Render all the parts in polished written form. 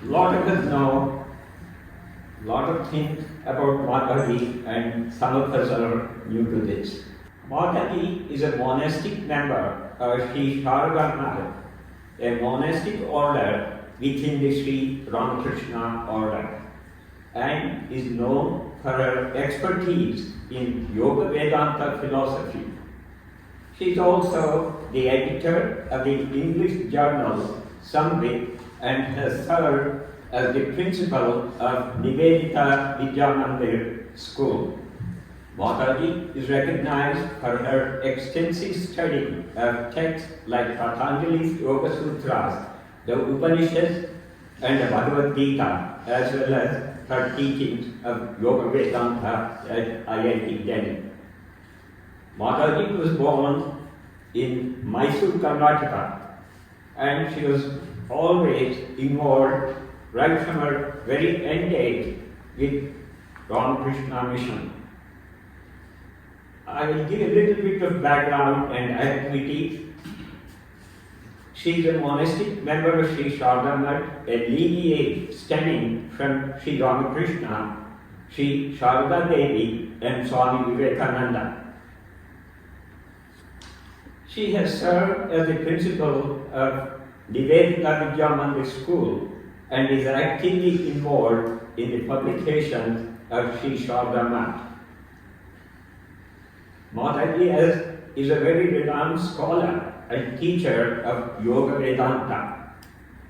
Lot of us know, lot of things about Mataji, and some of us are new to this. Mataji is a monastic member of Sri Sharada, a monastic order within the Sri Ramakrishna order, and is known for her expertise in Yoga Vedanta philosophy. She is also the editor of the English journal Samvit and has served as the principal of Nivedita Vidyanandaprana School. Mataji is recognized for her extensive study of texts like Patanjali's Yoga Sutras, the Upanishads, and the Bhagavad Gita, as well as her teachings of Yoga Vedanta at IIT Delhi. Mataji was born in Mysore, Karnataka, and she was always involved right from her very end age with Ramakrishna mission. I will give a little bit of background and activity. She is a monastic member of Sri Sharada, a lineage stemming from Sri Ramakrishna, Sri Sharada Devi, and Swami Vivekananda. She has served as the principal of Nivedita Vidyanandaprana School and is actively involved in the publication of Sri Sharada. Mataji is a very renowned scholar and teacher of Yoga Vedanta,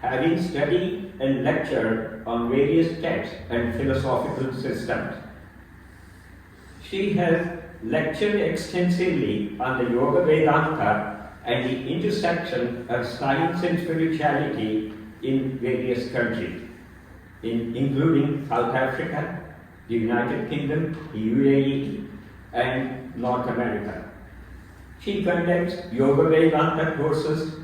having studied and lectured on various texts and philosophical systems. She has lectured extensively on the Yoga Vedanta and the intersection of science and spirituality in various countries, including South Africa, the United Kingdom, the UAE, and North America. She conducts Yoga Vedanta courses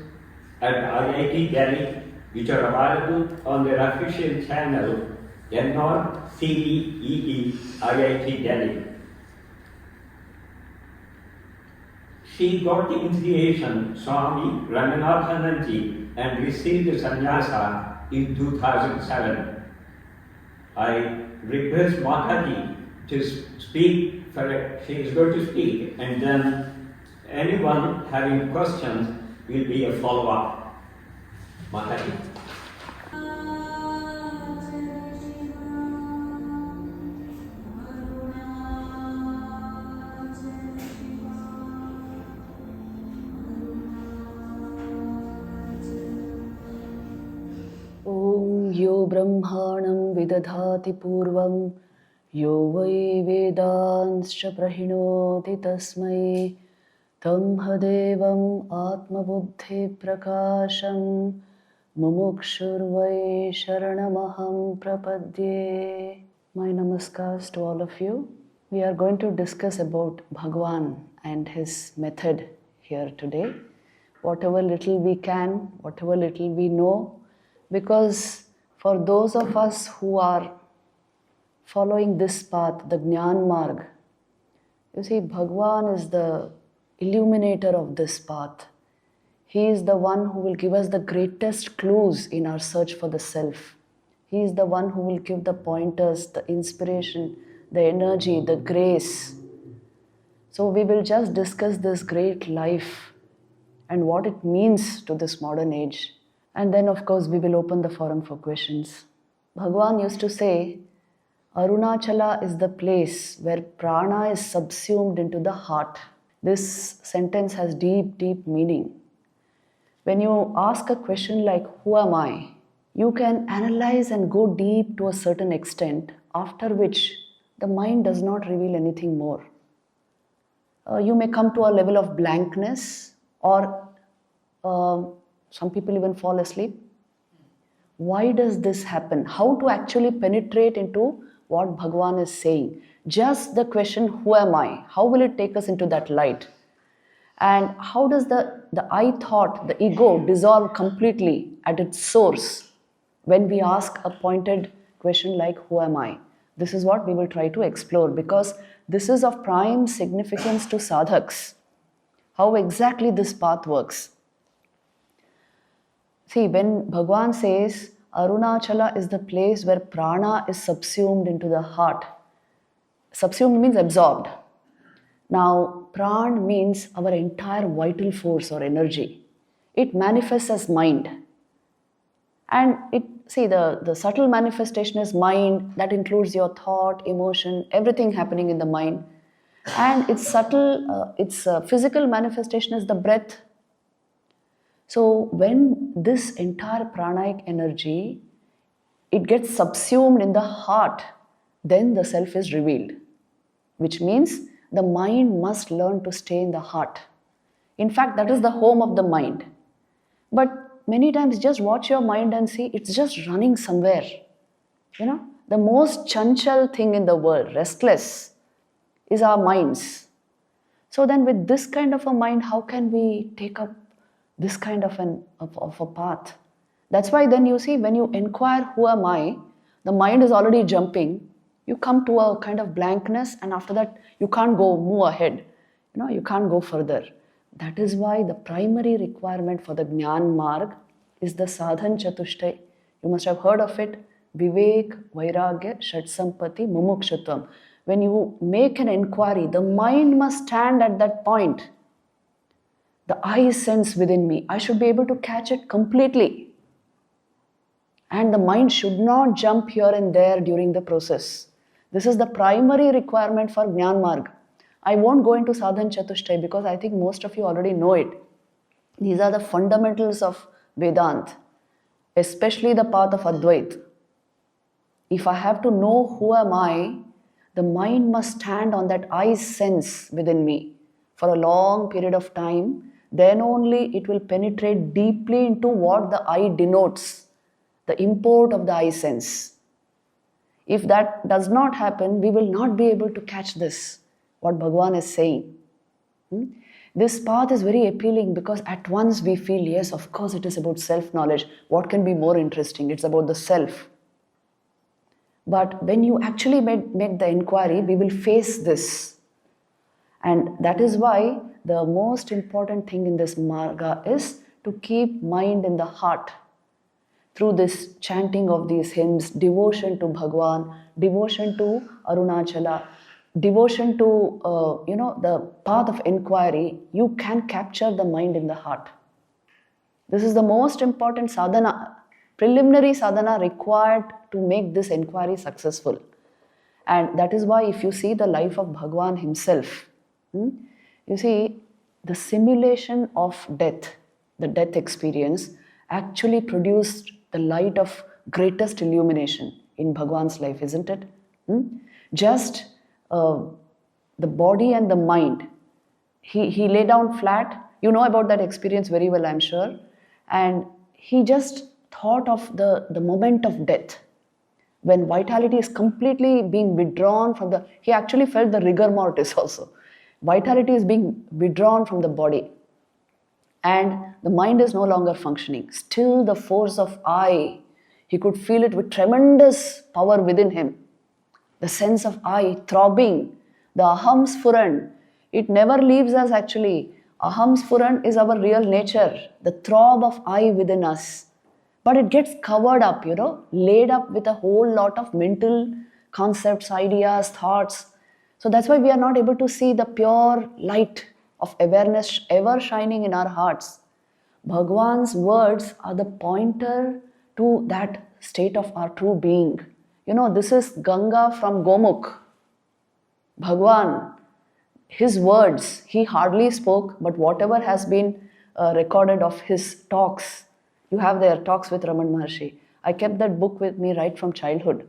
at IIT Delhi, which are available on their official channel, NRCDEE IIT Delhi. She got the initiation Swami Ramanathananji and received the sannyasa in 2007. I request Mataji to speak she is going to speak, and then anyone having questions will be a follow-up. Mataji. यो ब्रह्माणं विदधाति पूर्वं यो वै वेदांश्च प्रहिणोति तस्मै तं देवम् आत्मबुद्धिप्रकाशं मुमुक्षुर्वै शरणमहं प्रपद्ये. My namaskars to all of you. We are going to discuss about Bhagwan and his method here today. Whatever little we can, whatever little we know, because for those of us who are following this path, the Jnana Marg, you see, Bhagwan is the illuminator of this path. He is the one who will give us the greatest clues in our search for the self. He is the one who will give the pointers, the inspiration, the energy, the grace. So we will just discuss this great life and what it means to this modern age. And then, of course, we will open the forum for questions. Bhagwan used to say, Arunachala is the place where prana is subsumed into the heart. This sentence has deep, deep meaning. When you ask a question like, who am I? You can analyze and go deep to a certain extent, after which the mind does not reveal anything more. You may come to a level of blankness, or some people even fall asleep. Why does this happen? How to actually penetrate into what Bhagwan is saying? Just the question, who am I? How will it take us into that light? And how does the I thought, the ego, dissolve completely at its source when we ask a pointed question like, who am I? This is what we will try to explore, because this is of prime significance to sadhaks, how exactly this path works. See, when Bhagwan says Arunachala is the place where prana is subsumed into the heart, subsumed means absorbed. Now, pran means our entire vital force or energy. It manifests as mind. And the subtle manifestation is mind. That includes your thought, emotion, everything happening in the mind. And its physical manifestation is the breath. So when this entire pranic energy, it gets subsumed in the heart, then the self is revealed, which means the mind must learn to stay in the heart. In fact, that is the home of the mind. But many times just watch your mind and see it's just running somewhere. The most chanchal thing in the world, restless, is our minds. So then with this kind of a mind, how can we take up this kind of a path? That's why then you see, when you inquire, who am I, the mind is already jumping. You come to a kind of blankness, and after that, you can't move ahead. You can't go further. That is why the primary requirement for the Jnana Marg is the Sadhan Chatushtay. You must have heard of it. Vivek, Vairagya, Shatsampati, Mumukshutvam. When you make an inquiry, the mind must stand at that point. The I sense within me, I should be able to catch it completely. And the mind should not jump here and there during the process. This is the primary requirement for Jnana Marg. I won't go into Sadhan Chatushtay because I think most of you already know it. These are the fundamentals of Vedanta, especially the path of Advaita. If I have to know who am I, the mind must stand on that I sense within me for a long period of time. Then only it will penetrate deeply into what the I denotes, the import of the I sense. If that does not happen, we will not be able to catch this, what Bhagwan is saying. This path is very appealing because at once we feel, yes, of course it is about self-knowledge. What can be more interesting? It's about the self. But when you actually make the inquiry, we will face this. And that is why the most important thing in this marga is to keep mind in the heart. Through this chanting of these hymns, devotion to Bhagwan, devotion to Arunachala, devotion to the path of inquiry, you can capture the mind in the heart. This is the most important sadhana, preliminary sadhana required to make this inquiry successful. And that is why if you see the life of Bhagwan himself, you see the simulation of death, the death experience, actually produced the light of greatest illumination in Bhagwan's life, isn't it? Just the body and the mind. He lay down flat. You know about that experience very well, I'm sure. And he just thought of the moment of death. When vitality is completely being withdrawn from he actually felt the rigor mortis also. Vitality is being withdrawn from the body. And the mind is no longer functioning. Still the force of I, he could feel it with tremendous power within him. The sense of I throbbing, the aham sphuran, it never leaves us actually. Aham sphuran is our real nature, the throb of I within us. But it gets covered up, laid up with a whole lot of mental concepts, ideas, thoughts. So that's why we are not able to see the pure light of awareness ever shining in our hearts. Bhagwan's words are the pointer to that state of our true being. This is Ganga from Gomukh. Bhagwan, his words, he hardly spoke, but whatever has been recorded of his talks, you have their talks with Raman Maharshi. I kept that book with me right from childhood.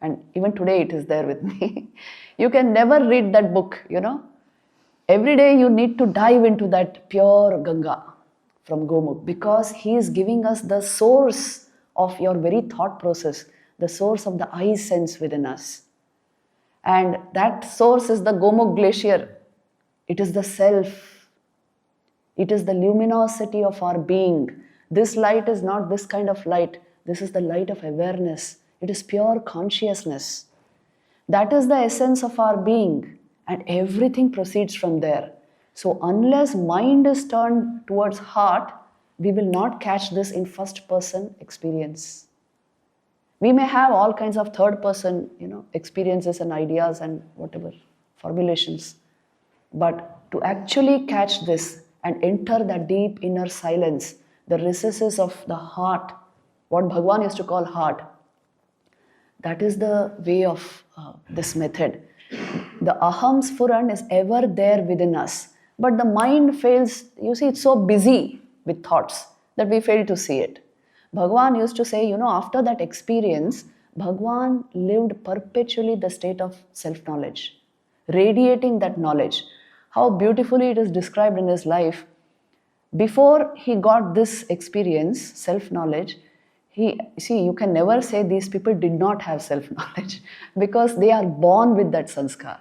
And even today it is there with me. You can never read that book, Every day you need to dive into that pure Ganga from Gomukh, because he is giving us the source of your very thought process, the source of the I sense within us. And that source is the Gomukh glacier. It is the self. It is the luminosity of our being. This light is not this kind of light. This is the light of awareness. It is pure consciousness. That is the essence of our being, and everything proceeds from there. So unless mind is turned towards heart, we will not catch this in first person experience. We may have all kinds of third person, experiences and ideas and whatever, formulations. But to actually catch this and enter that deep inner silence, the recesses of the heart, what Bhagavan used to call heart, that is the way of this method. The aham sphuran is ever there within us. But the mind fails, it's so busy with thoughts that we fail to see it. Bhagavan used to say, after that experience, Bhagavan lived perpetually the state of self-knowledge, radiating that knowledge. How beautifully it is described in his life. Before he got this experience, self-knowledge, you can never say these people did not have self-knowledge because they are born with that sanskar.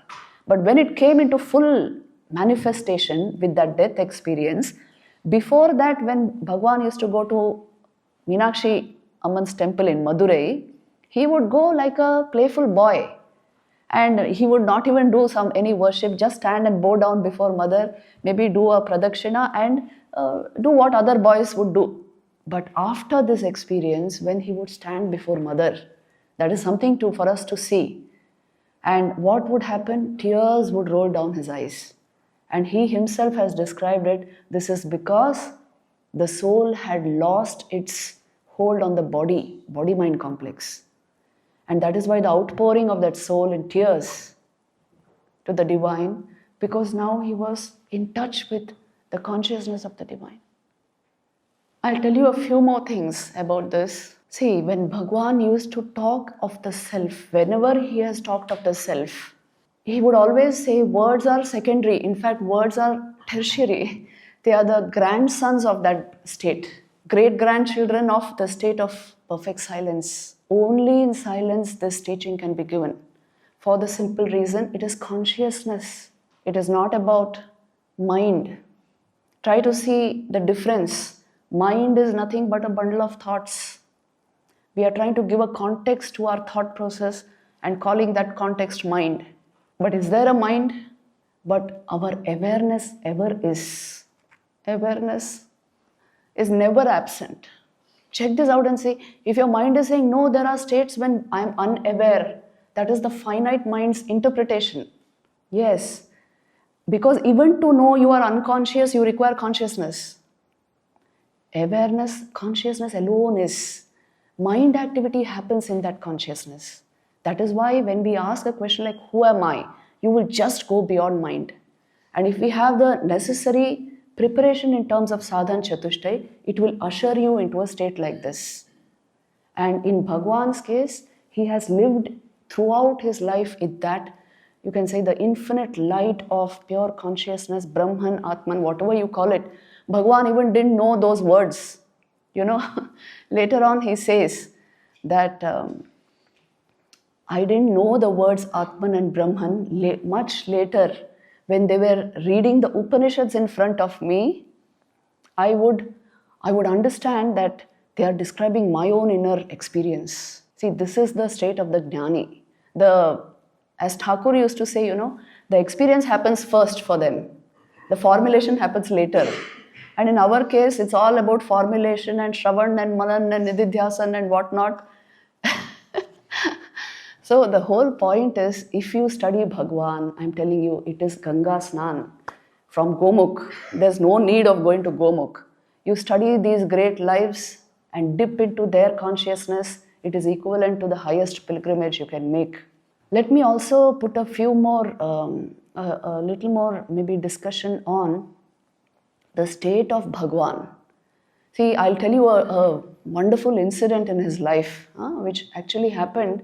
But when it came into full manifestation with that death experience, before that, when Bhagavan used to go to Meenakshi Amman's temple in Madurai, he would go like a playful boy. And he would not even do any worship, just stand and bow down before mother, maybe do a pradakshina and do what other boys would do. But after this experience, when he would stand before mother, that is something for us to see. And what would happen? Tears would roll down his eyes. And he himself has described it. This is because the soul had lost its hold on the body-mind complex. And that is why the outpouring of that soul in tears to the divine, because now he was in touch with the consciousness of the divine. I'll tell you a few more things about this. See, when Bhagavan used to talk of the self, whenever he has talked of the self, he would always say words are secondary. In fact, words are tertiary. They are the grandsons of that state, great-grandchildren of the state of perfect silence. Only in silence this teaching can be given. For the simple reason, it is consciousness. It is not about mind. Try to see the difference. Mind is nothing but a bundle of thoughts. We are trying to give a context to our thought process and calling that context mind. But is there a mind? But our awareness ever is. Awareness is never absent. Check this out and see, if your mind is saying, no, there are states when I am unaware, that is the finite mind's interpretation. Yes, because even to know you are unconscious, you require consciousness. Awareness, consciousness alone is. Mind activity happens in that consciousness. That is why when we ask a question like, who am I? You will just go beyond mind. And if we have the necessary preparation in terms of sadhan chatushtay, it will usher you into a state like this. And in Bhagwan's case, he has lived throughout his life in that, you can say, the infinite light of pure consciousness, Brahman, Atman, whatever you call it. Bhagwan even didn't know those words. Later on he says that I didn't know the words Atman and Brahman. Much later, when they were reading the Upanishads in front of me, I would understand that they are describing my own inner experience. See, this is the state of the jnani. As Thakur used to say, the experience happens first for them. The formulation happens later. And in our case, it's all about formulation and Shravan and Manan and Nididhyasan and whatnot. So the whole point is, if you study Bhagwan, I'm telling you, it is Ganga Snan from Gomukh. There's no need of going to Gomukh. You study these great lives and dip into their consciousness. It is equivalent to the highest pilgrimage you can make. Let me also put a few more, a little more maybe discussion on the state of Bhagwan. See, I'll tell you a wonderful incident in his life, which actually happened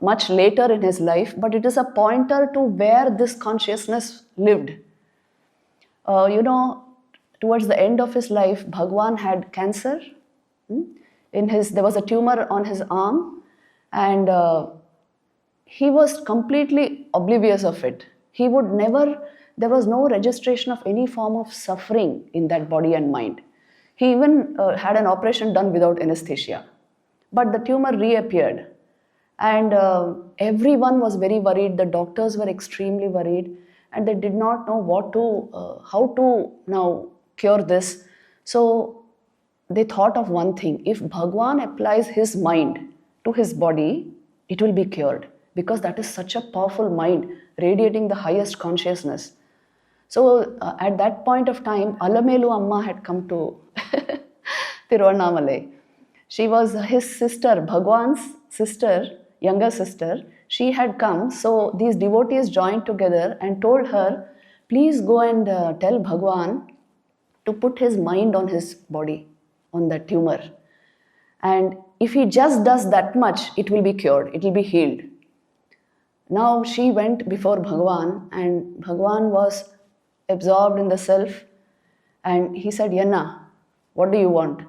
much later in his life, but it is a pointer to where this consciousness lived. Towards the end of his life, Bhagwan had cancer. There was a tumor on his arm, and he was completely oblivious of it. He would never there was no registration of any form of suffering in that body and mind. He even had an operation done without anesthesia. But the tumor reappeared. And everyone was very worried. The doctors were extremely worried. And they did not know how to now cure this. So they thought of one thing. If Bhagwan applies his mind to his body, it will be cured. Because that is such a powerful mind, radiating the highest consciousness. So at that point of time, Alamelu Amma had come to Tiruvannamalai. She was his sister, Bhagwan's sister, younger sister. She had come, so these devotees joined together and told her, please go and tell Bhagwan to put his mind on his body, on the tumor. And if he just does that much, it will be cured, it will be healed. Now she went before Bhagwan, and Bhagwan was absorbed in the self, and he said, Yanna, what do you want?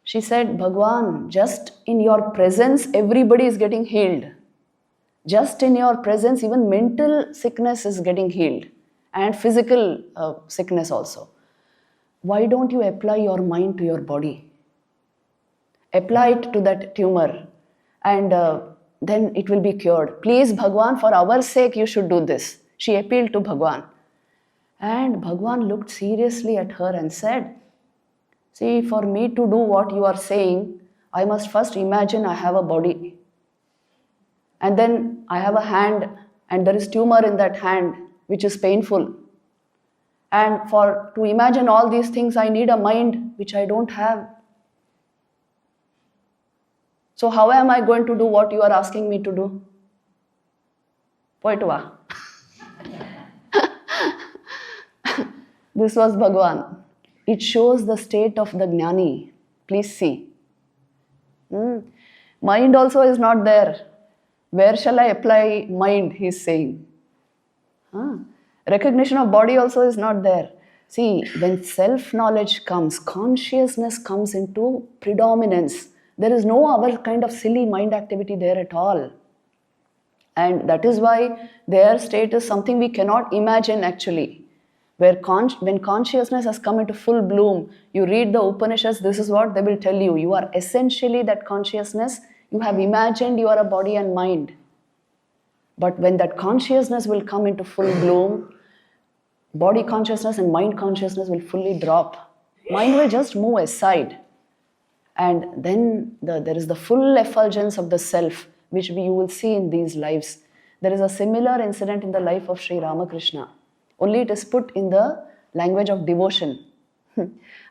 She said, Bhagwan, just in your presence, everybody is getting healed. Just in your presence, even mental sickness is getting healed, and physical sickness also. Why don't you apply your mind to your body? Apply it to that tumor, and then it will be cured. Please, Bhagwan, for our sake, you should do this. She appealed to Bhagwan. And Bhagwan looked seriously at her and said, see, for me to do what you are saying, I must first imagine I have a body. And then I have a hand, and there is tumor in that hand, which is painful. And to imagine all these things, I need a mind, which I don't have. So how am I going to do what you are asking me to do? Poitu va. This was Bhagwan. It shows the state of the jnani. Please see. Mind also is not there. Where shall I apply mind, he is saying. Recognition of body also is not there. See, when self-knowledge comes, consciousness comes into predominance. There is no other kind of silly mind activity there at all. And that is why their state is something we cannot imagine actually. When consciousness has come into full bloom, you read the Upanishads, this is what they will tell you. You are essentially that consciousness. You have imagined you are a body and mind. But when that consciousness will come into full bloom, body consciousness and mind consciousness will fully drop. Mind will just move aside. And then there is the full effulgence of the self, which you will see in these lives. There is a similar incident in the life of Sri Ramakrishna. Only it is put in the language of devotion.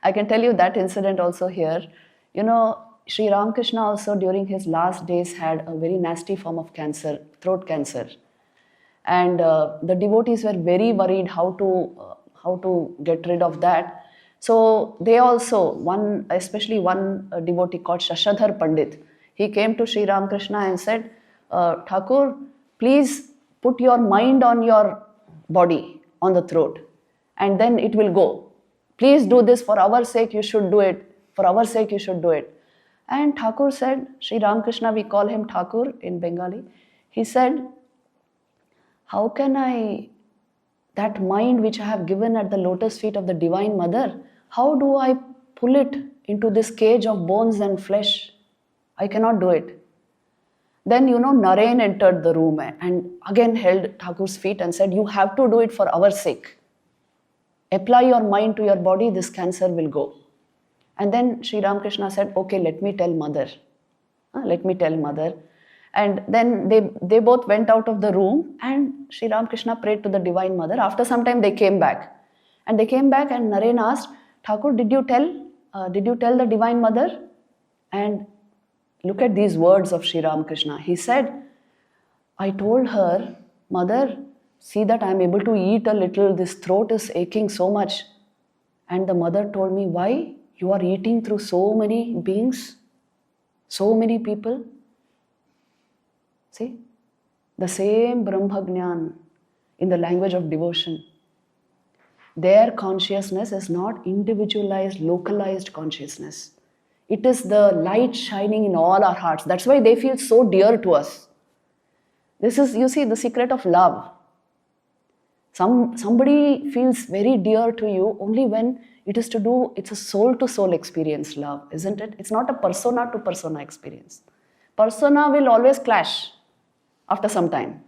I can tell you that incident also here. You know, Sri Ramakrishna also during his last days had a very nasty form of cancer, throat cancer. And the devotees were very worried how to get rid of that. So they also, especially one devotee called Shashadhar Pandit, he came to Sri Ramakrishna and said, Thakur, please put your mind on your body, on the throat, and then it will go. Please do this, for our sake you should do it. For our sake you should do it. And Thakur said, Sri Ramakrishna, we call him Thakur in Bengali, he said, how can that mind which I have given at the lotus feet of the Divine Mother, how do I pull it into this cage of bones and flesh? I cannot do it. Then, Naren entered the room and again held Thakur's feet and said, you have to do it for our sake. Apply your mind to your body, this cancer will go. And then Sri Ramakrishna said, okay, let me tell mother. Let me tell mother. And then they both went out of the room and Sri Ramakrishna prayed to the Divine Mother. After some time they came back. And they came back and Naren asked, Thakur, did you tell the Divine Mother? And look at these words of Sri Ramakrishna. He said, I told her, Mother, see that I am able to eat a little. This throat is aching so much. And the mother told me, why? You are eating through so many beings, so many people. See, the same Brahma Jnana in the language of devotion. Their consciousness is not individualized, localized consciousness. It is the light shining in all our hearts. That's why they feel so dear to us. This is, you see, the secret of love. Somebody feels very dear to you only when it's a soul to soul experience, love, isn't it? It's not a persona to persona experience. Persona will always clash after some time.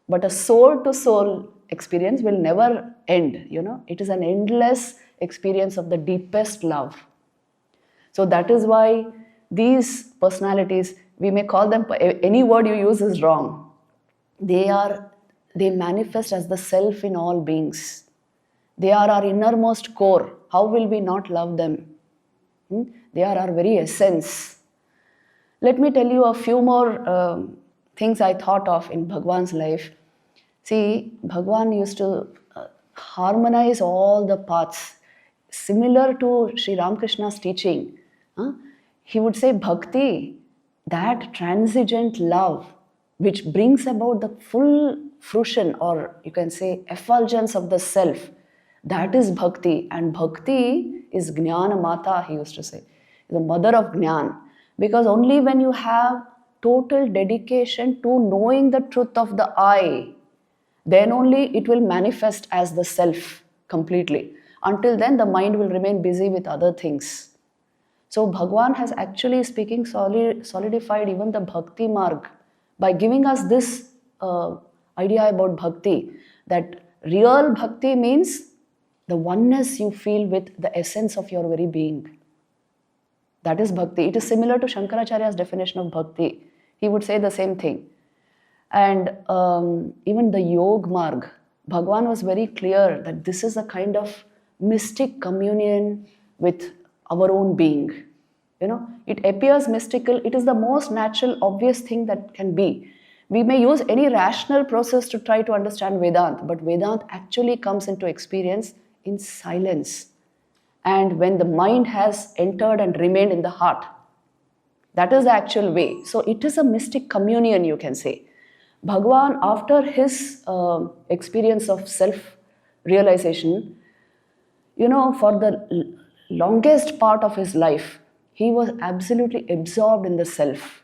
But a soul to soul experience will never end, It is an endless experience of the deepest love. So that is why these personalities, we may call them, any word you use is wrong. They manifest as the self in all beings. They are our innermost core. How will we not love them? They are our very essence. Let me tell you a few more things I thought of in Bhagwan's life. See, Bhagwan used to harmonize all the paths. Similar to Sri Ramakrishna's teaching, he would say bhakti, that transigent love which brings about the full fruition, or you can say effulgence of the self, that is bhakti. And bhakti is Jnana Mata, he used to say, the mother of Jnana. Because only when you have total dedication to knowing the truth of the I, then only it will manifest as the self completely. Until then, the mind will remain busy with other things. So Bhagwan has actually speaking solidified even the bhakti marg by giving us this idea about bhakti, that real bhakti means the oneness you feel with the essence of your very being. That is bhakti. It is similar to Shankaracharya's definition of bhakti. He would say the same thing. And even the Yog Marg, Bhagwan was very clear that this is a kind of mystic communion with our own being. It appears mystical. It is the most natural, obvious thing that can be. We may use any rational process to try to understand Vedanta, but Vedanta actually comes into experience in silence. And when the mind has entered and remained in the heart, that is the actual way. So it is a mystic communion, you can say. Bhagwan, after his experience of self-realization, for the longest part of his life, he was absolutely absorbed in the self.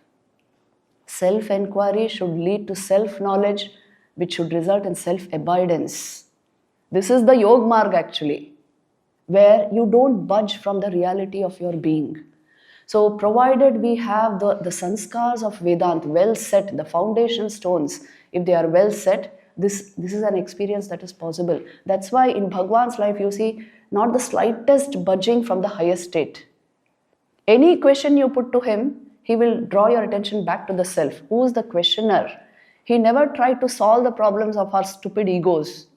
Self-enquiry should lead to self-knowledge, which should result in self-abidance. This is the Yog Marg actually, where you don't budge from the reality of your being. So provided we have the sanskars of Vedanta well set, the foundation stones, if they are well set, this is an experience that is possible. That's why in Bhagwan's life you see not the slightest budging from the highest state. Any question you put to him, he will draw your attention back to the self. Who is the questioner? He never tried to solve the problems of our stupid egos,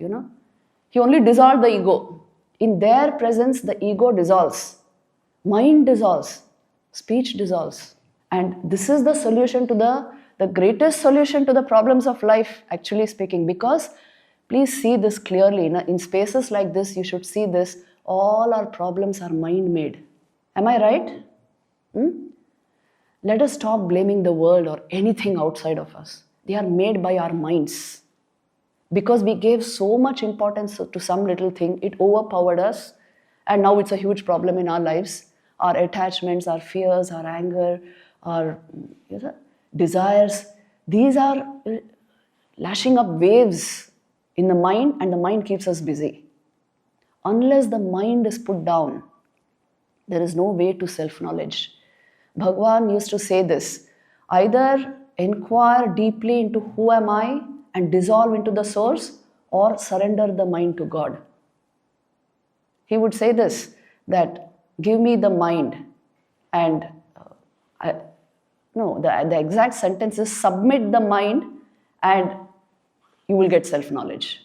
He only dissolved the ego. In their presence, the ego dissolves. Mind dissolves. Speech dissolves. And this is the solution to the greatest solution to the problems of life, actually speaking. Because, please see this clearly. In spaces like this, you should see this. All our problems are mind-made. Am I right? Let us stop blaming the world or anything outside of us. They are made by our minds. Because we gave so much importance to some little thing, it overpowered us, and now it's a huge problem in our lives. Our attachments, our fears, our anger, our desires, these are lashing up waves in the mind, and the mind keeps us busy. Unless the mind is put down, there is no way to self-knowledge. Bhagwan used to say this, either inquire deeply into who am I and dissolve into the source, or surrender the mind to God. He would say this, that give me the mind, and the exact sentence is submit the mind and you will get self-knowledge.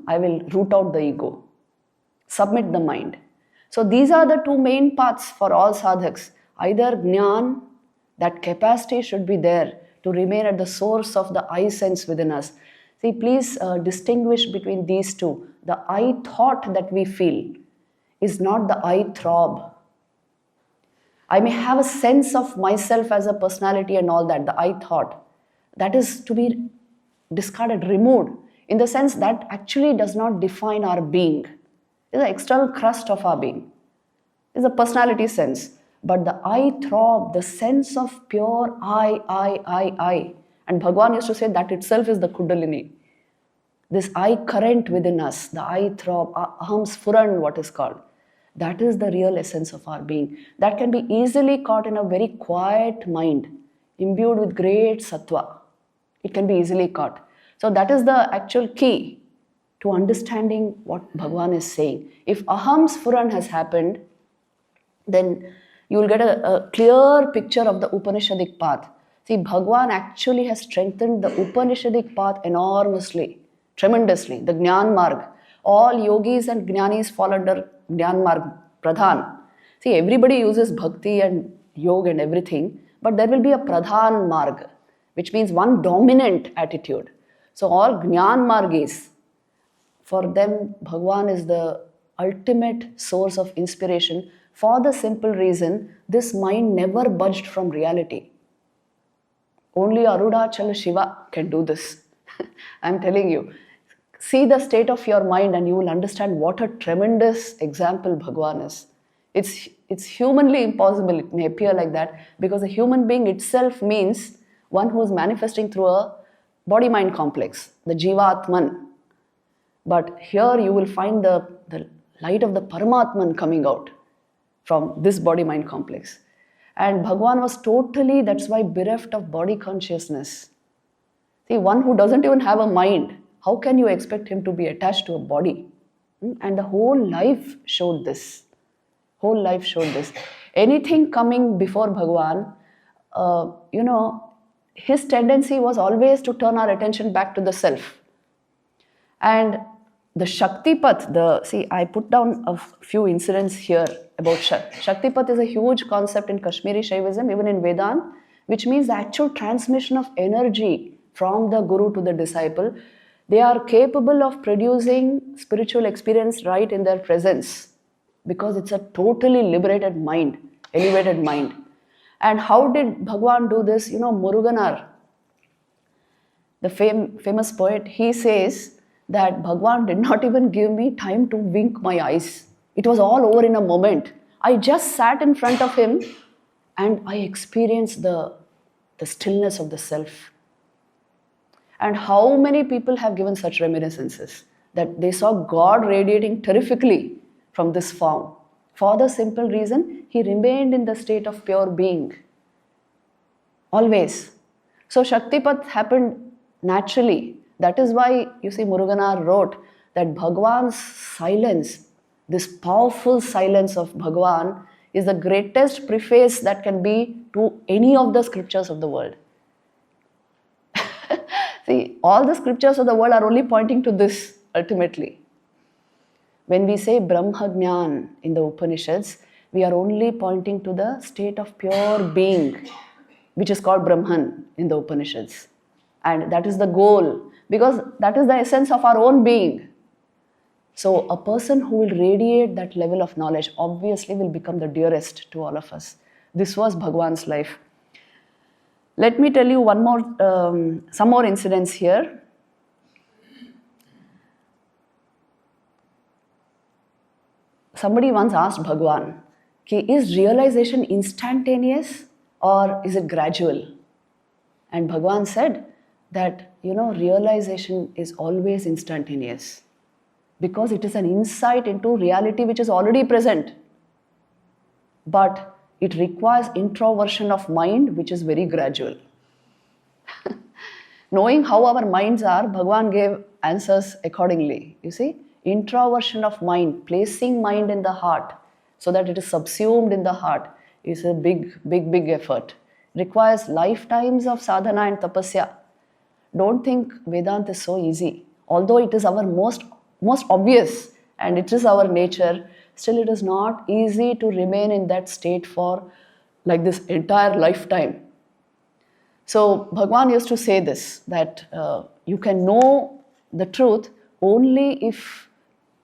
I will root out the ego. Submit the mind. So these are the two main paths for all sadhaks. Either Jnana, that capacity should be there to remain at the source of the I sense within us. See, please distinguish between these two. The I thought that we feel is not the I throb. I may have a sense of myself as a personality and all that, the I thought. That is to be discarded, removed, in the sense that actually does not define our being. It is the external crust of our being. It is a personality sense. But the I throb, the sense of pure I. And Bhagwan used to say that itself is the Kundalini. this I current within us, the I throb, aham sphuran, what is called. That is the real essence of our being. That can be easily caught in a very quiet mind, imbued with great sattva. It can be easily caught. So that is the actual key to understanding what Bhagavan is saying. If aham sphuran has happened, then you will get a clear picture of the Upanishadic path. See, Bhagavan actually has strengthened the Upanishadic path enormously, tremendously, the Jnana Marg. All yogis and jnanis fall under Jnana Marg Pradhan. See, everybody uses bhakti and yoga and everything, but there will be a Pradhan Marg, which means one dominant attitude. So all Jnana Margis, for them, Bhagavan is the ultimate source of inspiration for the simple reason this mind never budged from reality. Only Arunachala Shiva can do this. I'm telling you. See the state of your mind and you will understand what a tremendous example Bhagavan is. It's humanly impossible, it may appear like that, because a human being itself means one who is manifesting through a body-mind complex, the Jiva-Atman. But here you will find the light of the Paramatman coming out from this body-mind complex. And Bhagavan was totally, that's why, bereft of body consciousness. See, one who doesn't even have a mind, how can you expect him to be attached to a body? And the whole life showed this. Whole life showed this. Anything coming before Bhagavan, his tendency was always to turn our attention back to the self. And the Shaktipat, see, I put down a few incidents here about Shaktipat is a huge concept in Kashmiri Shaivism, even in Vedanta, which means the actual transmission of energy from the Guru to the disciple. They are capable of producing spiritual experience right in their presence because it's a totally liberated mind, elevated mind. And how did Bhagavan do this? Muruganar, the famous poet, he says that Bhagavan did not even give me time to wink my eyes. It was all over in a moment. I just sat in front of him and I experienced the stillness of the self. And how many people have given such reminiscences that they saw God radiating terrifically from this form. For the simple reason, he remained in the state of pure being. Always. So Shaktipat happened naturally. That is why, you see, Muruganar wrote that Bhagavan's silence, this powerful silence of Bhagavan, is the greatest preface that can be to any of the scriptures of the world. See, all the scriptures of the world are only pointing to this, ultimately. When we say Brahma Jnana in the Upanishads, we are only pointing to the state of pure being, which is called Brahman in the Upanishads. And that is the goal, because that is the essence of our own being. So a person who will radiate that level of knowledge obviously will become the dearest to all of us. This was Bhagavan's life. Let me tell you some more incidents here. Somebody once asked Bhagavan, is realization instantaneous or is it gradual? And Bhagavan said that, realization is always instantaneous because it is an insight into reality which is already present. But it requires introversion of mind, which is very gradual. Knowing how our minds are, Bhagavan gave answers accordingly. You see, introversion of mind, placing mind in the heart so that it is subsumed in the heart is a big effort. Requires lifetimes of sadhana and tapasya. Don't think Vedanta is so easy. Although it is our most obvious and it is our nature, still it is not easy to remain in that state for like this entire lifetime. So Bhagavan used to say this, that you can know the truth only if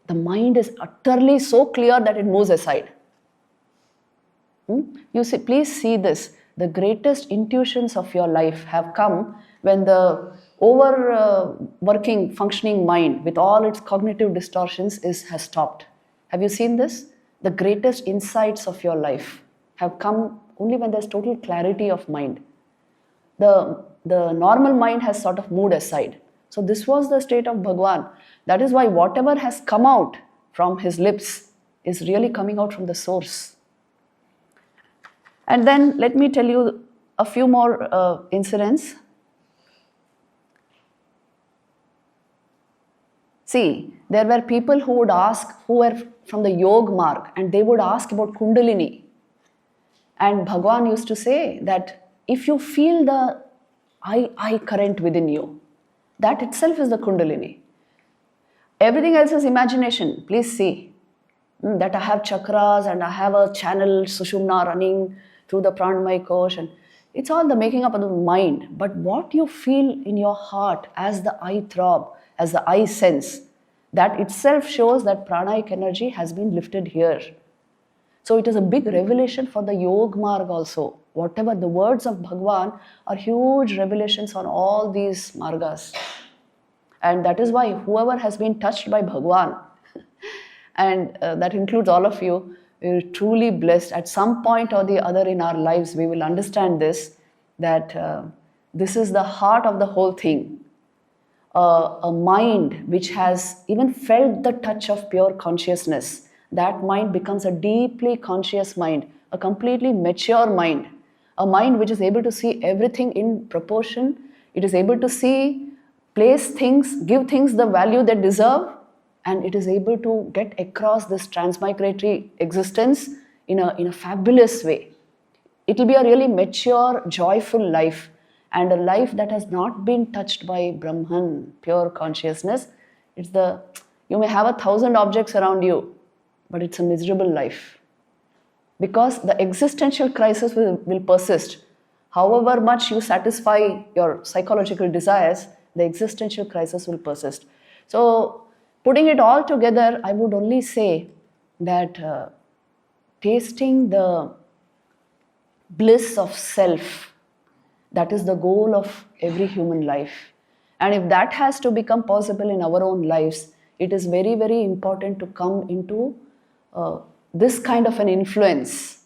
the mind is utterly so clear that it moves aside. You see, please see this. The greatest intuitions of your life have come when the overworking, functioning mind with all its cognitive distortions has stopped. Have you seen this? The greatest insights of your life have come only when there's total clarity of mind. The normal mind has sort of moved aside. So this was the state of Bhagwan. That is why whatever has come out from his lips is really coming out from the source. And then let me tell you a few more incidents. See, there were people who would ask, who were from the Yoga Marg, and they would ask about Kundalini. And Bhagwan used to say that if you feel the I current within you, that itself is the Kundalini. Everything else is imagination. Please see that I have chakras and I have a channel Sushumna running through the Pranamaya Kosh, and it's all the making up of the mind. But what you feel in your heart as the I throb, as the I sense, that itself shows that pranic energy has been lifted here. So it is a big revelation for the Yoga Marg also. Whatever the words of Bhagwan are huge revelations on all these margas. And that is why whoever has been touched by Bhagwan, and that includes all of you, we're truly blessed. At some point or the other in our lives, we will understand this, that this is the heart of the whole thing. A mind which has even felt the touch of pure consciousness, that mind becomes a deeply conscious mind, a completely mature mind, a mind which is able to see everything in proportion. It is able to see, place things, give things the value they deserve, and it is able to get across this transmigratory existence in a fabulous way. It will be a really mature, joyful life, and a life that has not been touched by Brahman, pure consciousness. You may have 1,000 objects around you, but it's a miserable life. Because the existential crisis will persist. However much you satisfy your psychological desires, the existential crisis will persist. So, putting it all together, I would only say that tasting the bliss of self, that is the goal of every human life. And if that has to become possible in our own lives, it is very, very important to come into this kind of an influence.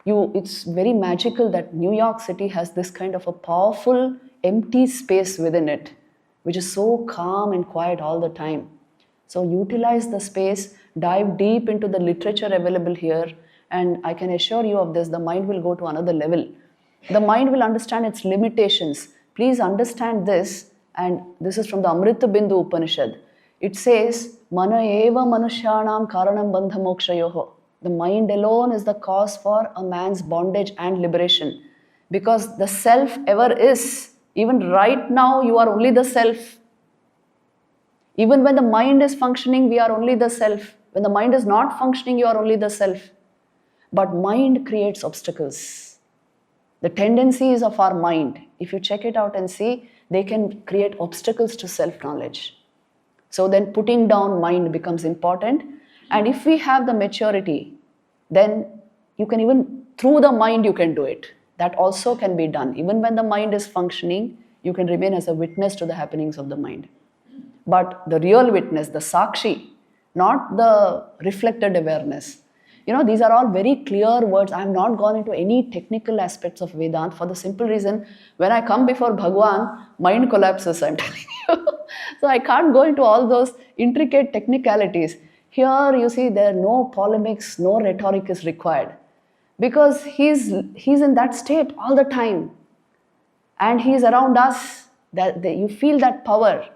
It's very magical that New York City has this kind of a powerful empty space within it, which is so calm and quiet all the time. So utilize the space, dive deep into the literature available here, and I can assure you of this, the mind will go to another level. The mind will understand its limitations. Please understand this, and this is from the Amrita Bindu Upanishad. It says, Mana eva manushyanam karanam bandha mokshayoho. The mind alone is the cause for a man's bondage and liberation. Because the self ever is. Even right now, you are only the self. Even when the mind is functioning, we are only the self. When the mind is not functioning, you are only the self. But mind creates obstacles. The tendencies of our mind, if you check it out and see, they can create obstacles to self-knowledge. So then putting down mind becomes important. And if we have the maturity, then you can even, through the mind, you can do it. That also can be done. Even when the mind is functioning, you can remain as a witness to the happenings of the mind. But the real witness, the sakshi, not the reflected awareness. These are all very clear words. I have not gone into any technical aspects of Vedanta for the simple reason, when I come before Bhagwan, mind collapses, I'm telling you. So I can't go into all those intricate technicalities. Here, you see, there are no polemics, no rhetoric is required. Because he's in that state all the time. And he's around us. You feel that power.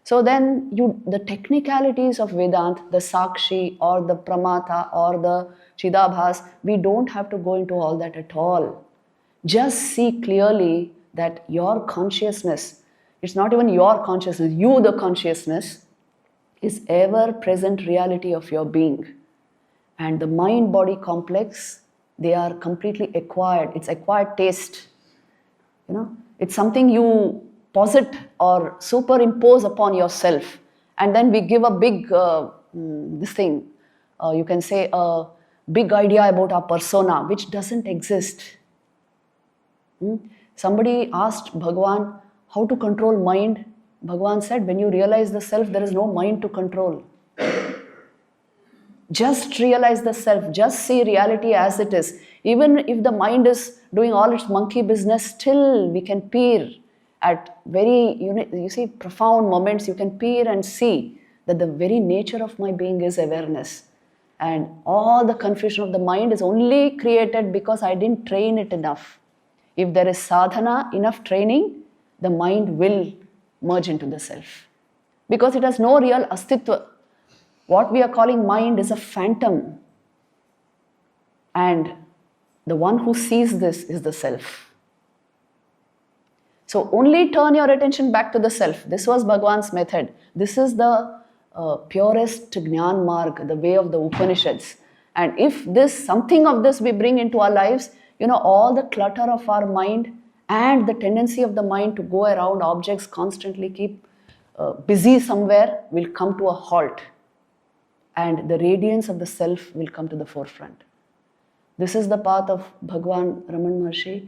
So then the technicalities of Vedanta, the Sakshi or the Pramata or the Chidabhas, we don't have to go into all that at all. Just see clearly that your consciousness, it's not even your consciousness, you the consciousness, is ever-present reality of your being. And the mind-body complex, they are completely acquired. It's acquired taste. It's something you posit or superimpose upon yourself, and then we give a big you can say a big idea about our persona, which doesn't exist. Somebody asked Bhagwan how to control mind. Bhagwan said, when you realize the self, there is no mind to control. Just realize the self, just see reality as it is. Even if the mind is doing all its monkey business, still we can peer At very, you see, profound moments, you can peer and see that the very nature of my being is awareness. And all the confusion of the mind is only created because I didn't train it enough. If there is sadhana, enough training, the mind will merge into the self. Because it has no real astitva. What we are calling mind is a phantom. And the one who sees this is the self. So only turn your attention back to the self. This was Bhagwan's method. This is the purest Jnana Marg, the way of the Upanishads. And if something of this we bring into our lives, all the clutter of our mind and the tendency of the mind to go around objects constantly, keep busy somewhere, will come to a halt. And the radiance of the self will come to the forefront. This is the path of Bhagwan Raman Maharshi.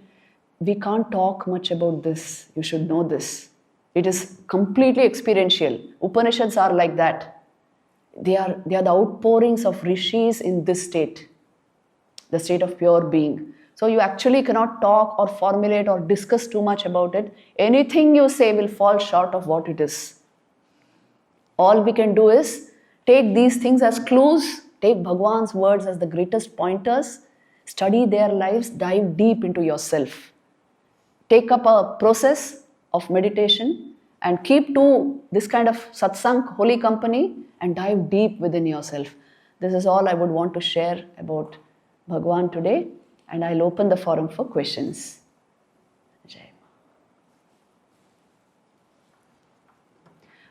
We can't talk much about this. You should know this. It is completely experiential. Upanishads are like that. They are the outpourings of rishis in this state, the state of pure being. So you actually cannot talk or formulate or discuss too much about it. Anything you say will fall short of what it is. All we can do is take these things as clues, take Bhagwan's words as the greatest pointers, study their lives, dive deep into yourself. Take up a process of meditation and keep to this kind of satsang, holy company, and dive deep within yourself. This is all I would want to share about Bhagwan today, and I'll open the forum for questions.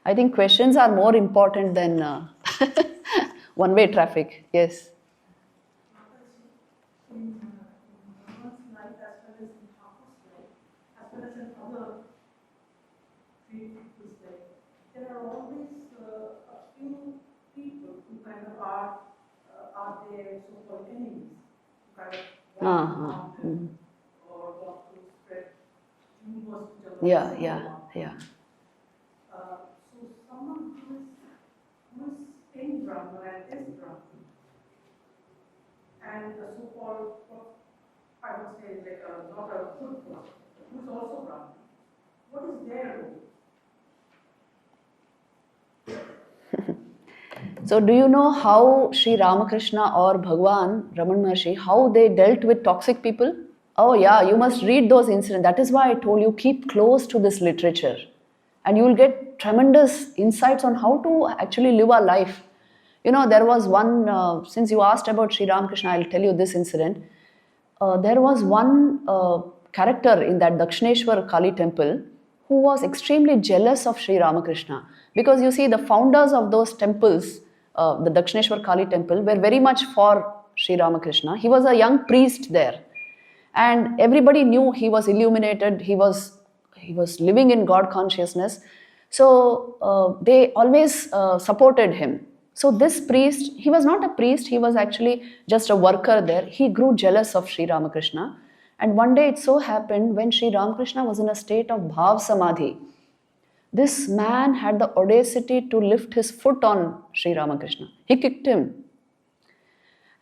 I think questions are more important than one-way traffic. Yes. In one's life as well as in Thakur's life, as well as in other people's life, there are always a few people who kind of are their so-called enemies, who kind of want to harm them or want to spread rumors which are Yeah. So someone who is in Brahman and is Brahman, and the so-called, I would say, like not a good person, who is also Brahman. What is their role? So do you know how Sri Ramakrishna or Bhagwan, Raman Maharshi, how they dealt with toxic people? Oh yeah, you must read those incidents. That is why I told you, keep close to this literature. And you will get tremendous insights on how to actually live our life. There was one, since you asked about Sri Ramakrishna, I'll tell you this incident. There was one character in that Dakshineshwar Kali temple who was extremely jealous of Sri Ramakrishna. Because you see, the founders of those temples, the Dakshineshwar Kali temple, were very much for Sri Ramakrishna. He was a young priest there. And everybody knew he was illuminated, he was living in God consciousness. So they always supported him. So this priest, he was not a priest, he was actually just a worker there. He grew jealous of Sri Ramakrishna. And one day it so happened, when Sri Ramakrishna was in a state of bhav samadhi, this man had the audacity to lift his foot on Sri Ramakrishna. He kicked him.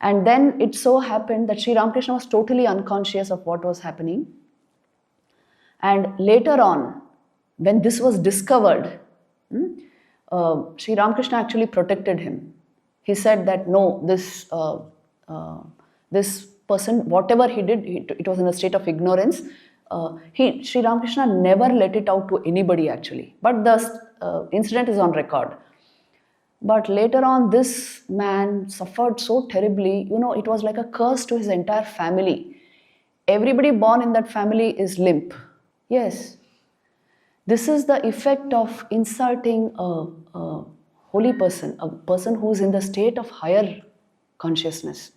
And then it so happened that Sri Ramakrishna was totally unconscious of what was happening. And later on, when this was discovered, Sri Ramakrishna actually protected him. He said that no, this person, whatever he did, it was in a state of ignorance. Sri Ramakrishna never let it out to anybody actually. But the incident is on record. But later on, this man suffered so terribly, it was like a curse to his entire family. Everybody born in that family is limp. Yes. This is the effect of insulting a holy person, a person who is in the state of higher consciousness.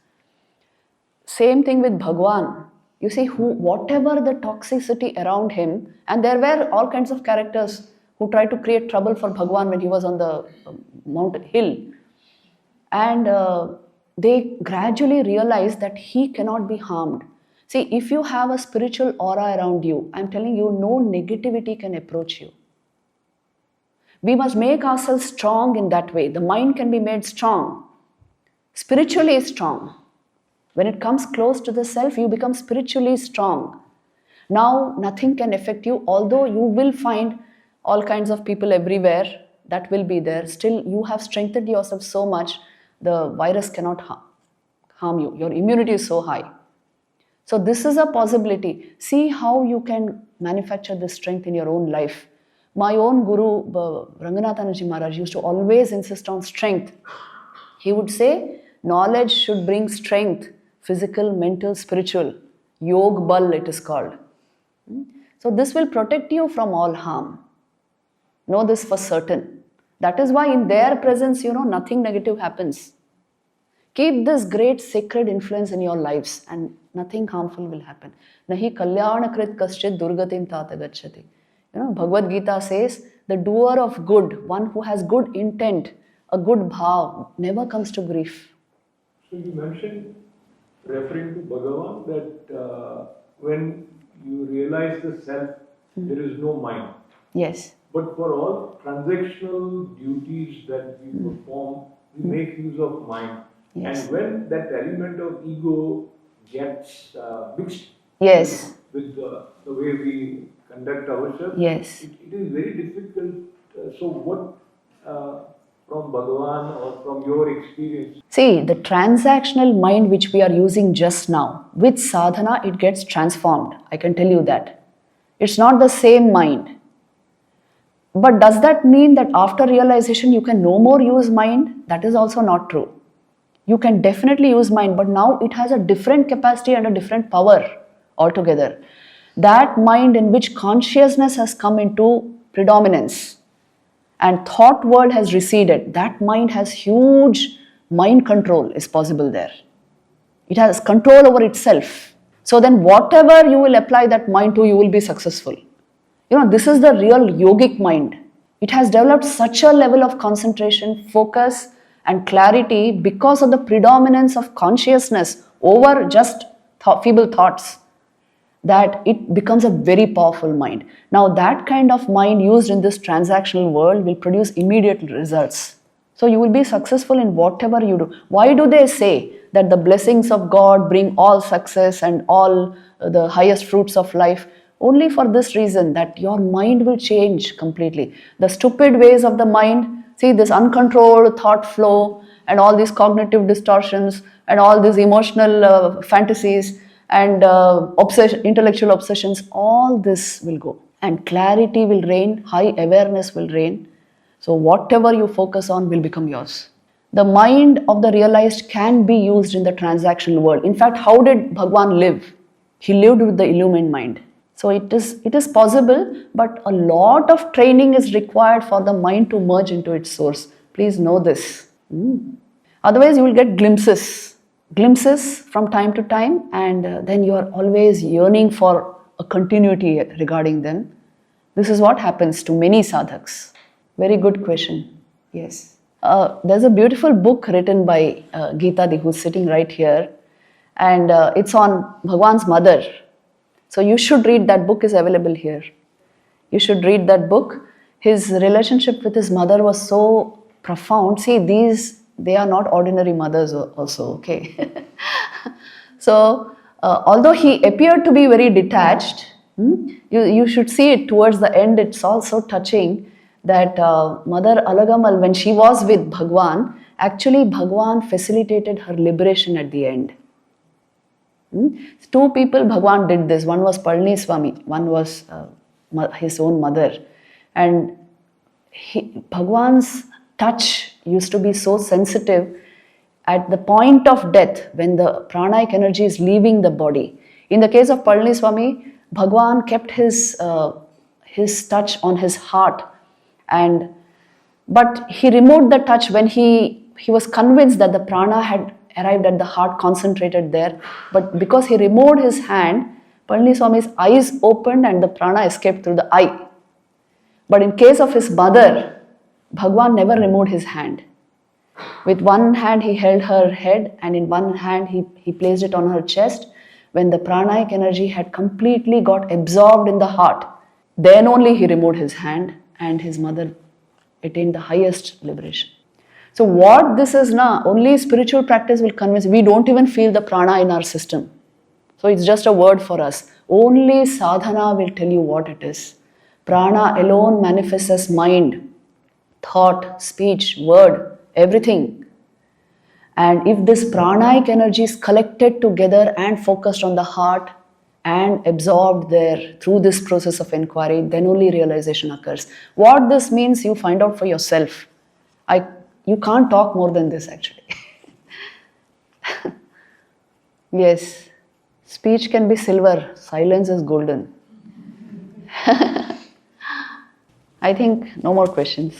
Same thing with Bhagwan. You see, whatever the toxicity around him, and there were all kinds of characters who tried to create trouble for Bhagwan when he was on the mountain hill. And they gradually realized that he cannot be harmed. See, if you have a spiritual aura around you, I'm telling you, no negativity can approach you. We must make ourselves strong in that way. The mind can be made strong, spiritually strong. When it comes close to the self, you become spiritually strong. Now nothing can affect you, although you will find all kinds of people everywhere, that will be there. Still, you have strengthened yourself so much, the virus cannot harm you. Your immunity is so high. So this is a possibility. See how you can manufacture this strength in your own life. My own guru, Ranganathanji Maharaj, used to always insist on strength. He would say, knowledge should bring strength, physical, mental, spiritual. Yog Bal it is called. So this will protect you from all harm. Know this for certain. That is why in their presence, nothing negative happens. Keep this great sacred influence in your lives and nothing harmful will happen. Nahi kalyanakrit kaschit durgatim tata gacchati. Bhagavad Gita says, the doer of good, one who has good intent, a good bhav, never comes to grief. So you mentioned, referring to Bhagavan, that when you realize the self, there is no mind. Yes. But for all transactional duties that we perform, we make use of mind. Yes. And when that element of ego gets mixed Yes. with the way we conduct ourselves, Yes. it is very difficult. So what from Bhagavan or from your experience? See, the transactional mind which we are using just now, with sadhana it gets transformed. I can tell you that. It's not the same mind. But does that mean that after realization you can no more use mind? That is also not true. You can definitely use mind, but now it has a different capacity and a different power altogether. That mind in which consciousness has come into predominance and thought world has receded, that mind has huge mind control is possible there. It has control over itself. So then whatever you will apply that mind to, you will be successful. This is the real yogic mind. It has developed such a level of concentration, focus and clarity because of the predominance of consciousness over just feeble thoughts, that it becomes a very powerful mind. Now that kind of mind used in this transactional world will produce immediate results. So you will be successful in whatever you do. Why do they say that the blessings of God bring all success and all the highest fruits of life? Only for this reason, that your mind will change completely. The stupid ways of the mind, see this uncontrolled thought flow and all these cognitive distortions and all these emotional fantasies and intellectual obsessions, all this will go. And clarity will reign, high awareness will reign. So whatever you focus on will become yours. The mind of the realized can be used in the transactional world. In fact, how did Bhagwan live? He lived with the illumined mind. So it is possible, but a lot of training is required for the mind to merge into its source. Please know this. Otherwise, you will get glimpses from time to time, and then you are always yearning for a continuity regarding them. This is what happens to many sadhaks. Very good question. Yes. There's a beautiful book written by Gita, who's sitting right here, and it's on Bhagwan's mother. So you should read that book, is available here. You should read that book. His relationship with his mother was so profound. See, they are not ordinary mothers also, okay? So, although he appeared to be very detached, you should see it towards the end, it's also touching that Mother Alagamal, when she was with Bhagwan, actually Bhagwan facilitated her liberation at the end. Two people Bhagwan did this. One was Palni Swami, one was his own mother. And Bhagwan's touch used to be so sensitive at the point of death when the pranic energy is leaving the body. In the case of Palni Swami, Bhagwan kept his touch on his heart, but he removed the touch when he was convinced that the prana had arrived at the heart, concentrated there. But because he removed his hand, Palni Swami's eyes opened and the prana escaped through the eye. But in case of his mother, Bhagwan never removed his hand. With one hand he held her head, and in one hand he placed it on her chest. When the pranic energy had completely got absorbed in the heart, then only he removed his hand, and his mother attained the highest liberation. So what this is now, only spiritual practice will convince. We don't even feel the prana in our system. So it's just a word for us. Only sadhana will tell you what it is. Prana alone manifests as mind, thought, speech, word, everything. And if this pranic energy is collected together and focused on the heart and absorbed there through this process of inquiry, then only realization occurs. What this means, you find out for yourself. You can't talk more than this actually. Yes, speech can be silver, silence is golden. I think no more questions.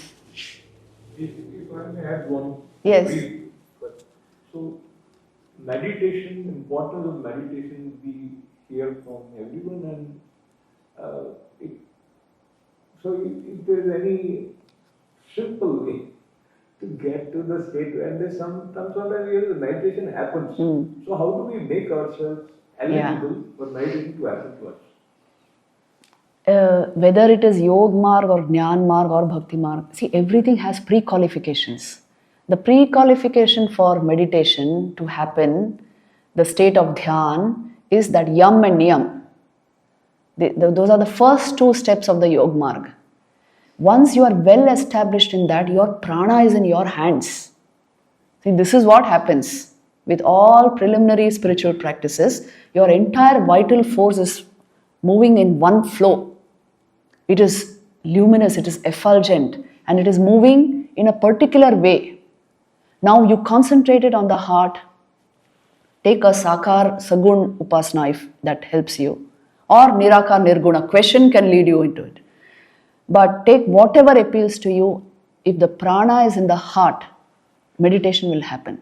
If I may add one. Yes. Brief, so meditation, importance of meditation, we hear from everyone, and if there is any simple way to get to the state, and there's sometimes the meditation happens. So how do we make ourselves eligible for meditation to happen to us? Whether it is Yog Marg or Jnana Marg or Bhakti Marg, see, everything has pre-qualifications. The pre-qualification for meditation to happen, the state of Dhyan, is that Yam and Niyam. Those are the first two steps of the Yog Marg. Once you are well established in that, your prana is in your hands. See, this is what happens with all preliminary spiritual practices. Your entire vital force is moving in one flow. It is luminous, it is effulgent, and it is moving in a particular way. Now you concentrate it on the heart. Take a Sakar Sagun Upasana if that helps you. Or Nirakar Nirguna, question can lead you into it. But take whatever appeals to you. If the prana is in the heart, meditation will happen.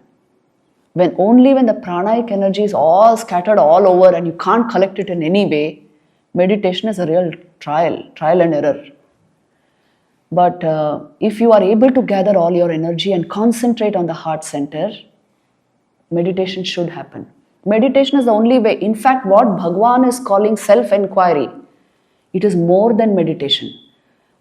Only when the pranic energy is all scattered all over and you can't collect it in any way, meditation is a real trial and error. But if you are able to gather all your energy and concentrate on the heart center, meditation should happen. Meditation is the only way. In fact, what Bhagwan is calling self-inquiry, it is more than meditation.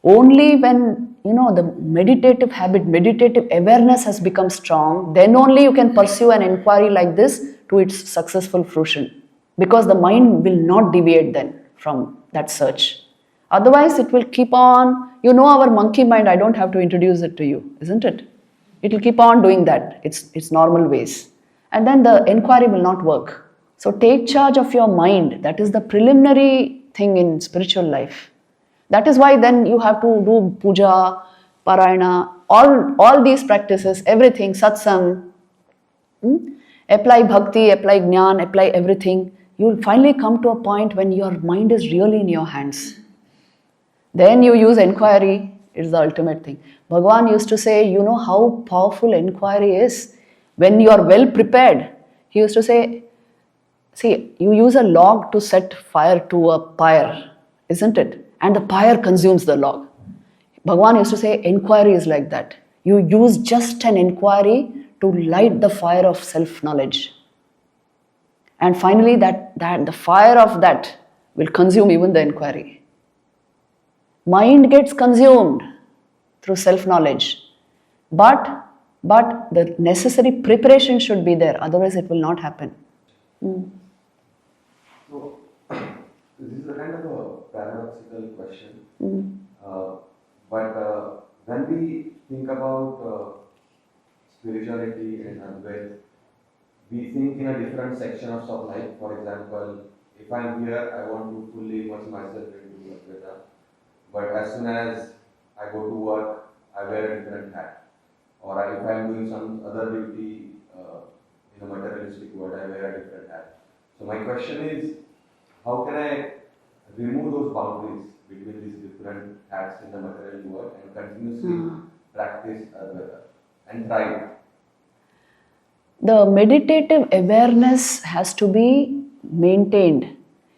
Only when, the meditative habit, meditative awareness has become strong, then only you can pursue an inquiry like this to its successful fruition. Because the mind will not deviate then from that search. Otherwise, it will keep on, our monkey mind, I don't have to introduce it to you, isn't it? It will keep on doing that, its normal ways. And then the inquiry will not work. So take charge of your mind. That is the preliminary thing in spiritual life. That is why then you have to do puja, parayana, all these practices, everything, satsang. Apply bhakti, apply jnana, apply everything. You will finally come to a point when your mind is really in your hands. Then you use inquiry, it's the ultimate thing. Bhagavan used to say, you know how powerful inquiry is? When you are well prepared, he used to say, see, you use a log to set fire to a pyre, isn't it? And the pyre consumes the log. Bhagavan used to say, inquiry is like that. You use just an inquiry to light the fire of self-knowledge. And finally, that the fire of that will consume even the inquiry. Mind gets consumed through self-knowledge. But the necessary preparation should be there, otherwise it will not happen. So, this is a kind of a paradoxical question. But when we think about spirituality and Advaita, we think in a different section of life. For example, if I'm here, I want to fully immerse myself into Advaita. But as soon as I go to work, I wear a different hat. Or if I'm doing some other duty in a materialistic world, I wear a different hat. So my question is, how can I remove those boundaries between these different hats in the material world and continuously practice Advaita and try it? The meditative awareness has to be maintained.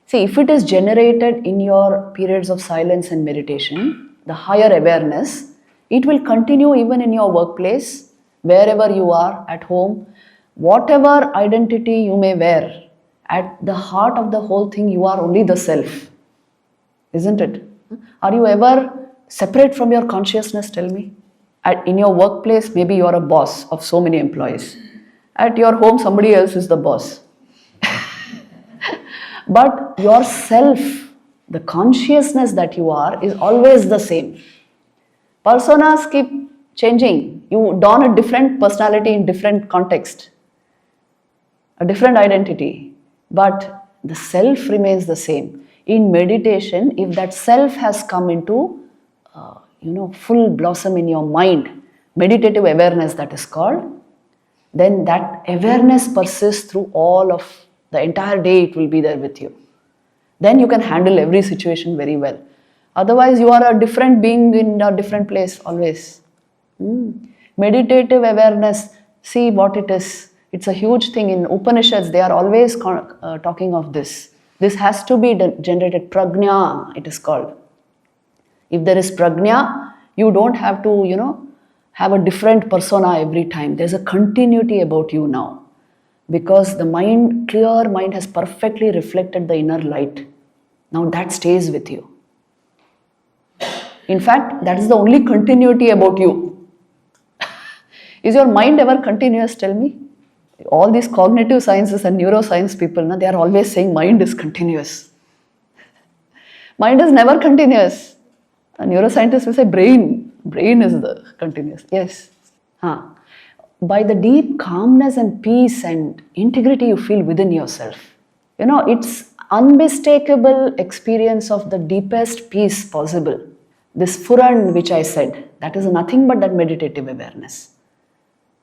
See, if it is generated in your periods of silence and meditation, the higher awareness, it will continue even in your workplace, wherever you are, at home. Whatever identity you may wear, at the heart of the whole thing, you are only the self. Isn't it? Are you ever separate from your consciousness, tell me? In your workplace, maybe you are a boss of so many employees. At your home, somebody else is the boss. But yourself, the consciousness that you are, is always the same. Personas keep changing. You don a different personality in different context, a different identity, but the self remains the same. In meditation, if that self has come into full blossom in your mind, meditative awareness that is called, then that awareness persists through all of the entire day. It will be there with you. Then you can handle every situation very well. Otherwise, you are a different being in a different place always. Meditative awareness, see what it is. It's a huge thing. In Upanishads, they are always talking of this. This has to be generated. Prajna, it is called. If there is prajna, you don't have to, have a different persona every time. There's a continuity about you now. Because the clear mind has perfectly reflected the inner light. Now that stays with you. In fact, that is the only continuity about you. Is your mind ever continuous, tell me? All these cognitive sciences and neuroscience people, they are always saying mind is continuous. Mind is never continuous. A neuroscientist will say brain is the continuous. Yes. By the deep calmness and peace and integrity you feel within yourself. It's unmistakable experience of the deepest peace possible. This Furan which I said, that is nothing but that meditative awareness.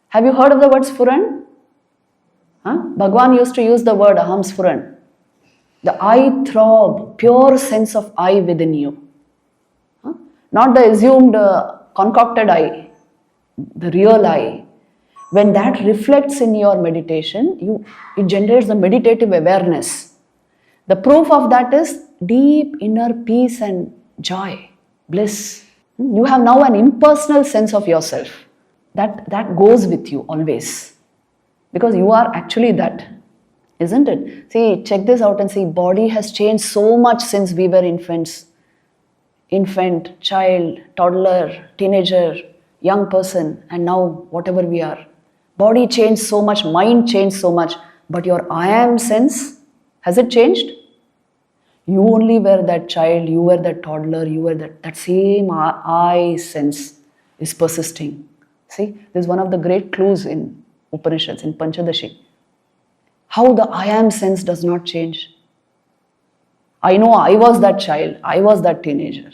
Have you heard of the word Furan? Bhagwan used to use the word Aham Sfuran. The I throb, pure sense of I within you. Not the assumed, concocted I, the real I. When that reflects in your meditation, it generates the meditative awareness. The proof of that is deep inner peace and joy, bliss. You have now an impersonal sense of yourself. That goes with you always. Because you are actually that, isn't it? See, check this out and see, body has changed so much since we were infants. Infant, child, toddler, teenager, young person, and now whatever we are. Body changed so much, mind changed so much, but your I am sense, has it changed? You only were that child, you were that toddler, you were that same I sense is persisting. See, this is one of the great clues in Upanishads, in Panchadashi. How the I am sense does not change. I know I was that child, I was that teenager.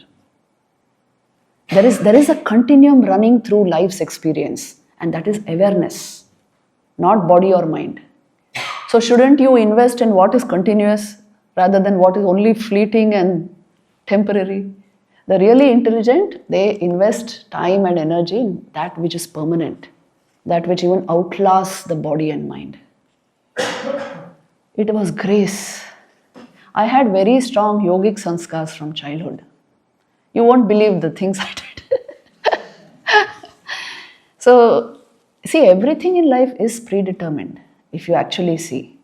There is a continuum running through life's experience, and that is awareness, not body or mind. So shouldn't you invest in what is continuous rather than what is only fleeting and temporary? The really intelligent, they invest time and energy in that which is permanent, that which even outlasts the body and mind. It was grace. I had very strong yogic sanskars from childhood. You won't believe the things I did. So, see, everything in life is predetermined, if you actually see.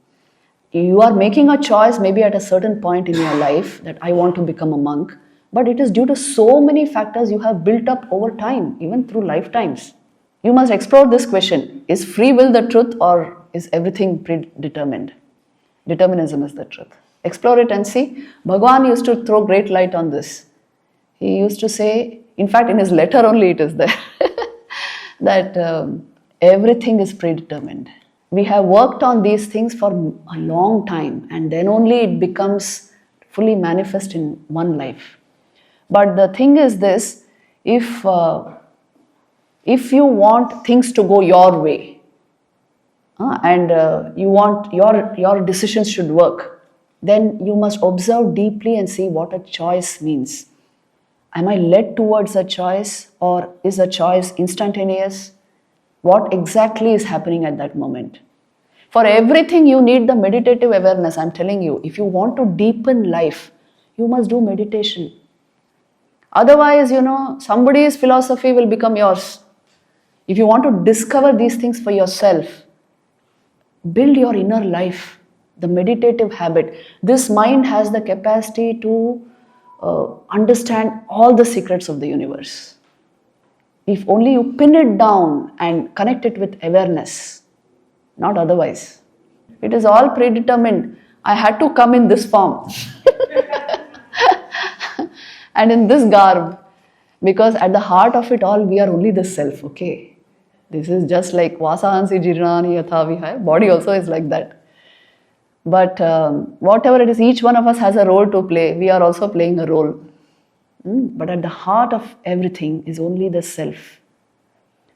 You are making a choice maybe at a certain point in your life that I want to become a monk, but it is due to so many factors you have built up over time, even through lifetimes. You must explore this question. Is free will the truth or is everything predetermined? Determinism is the truth. Explore it and see. Bhagwan used to throw great light on this. He used to say, in fact in his letter only it is there, that everything is predetermined. We have worked on these things for a long time and then only it becomes fully manifest in one life. But the thing is this, if you want things to go your way and you want your decisions should work, then you must observe deeply and see what a choice means. Am I led towards a choice or is a choice instantaneous? What exactly is happening at that moment? For everything you need the meditative awareness. I'm telling you, if you want to deepen life, you must do meditation. Otherwise, somebody's philosophy will become yours. If you want to discover these things for yourself, build your inner life, the meditative habit. This mind has the capacity to understand all the secrets of the universe. If only you pin it down and connect it with awareness, not otherwise. It is all predetermined. I had to come in this form and in this garb, because at the heart of it all, we are only the self, okay? This is just like vasansi jirnani yatha vihaya. Body also is like that. But whatever it is, each one of us has a role to play. We are also playing a role. But at the heart of everything is only the self.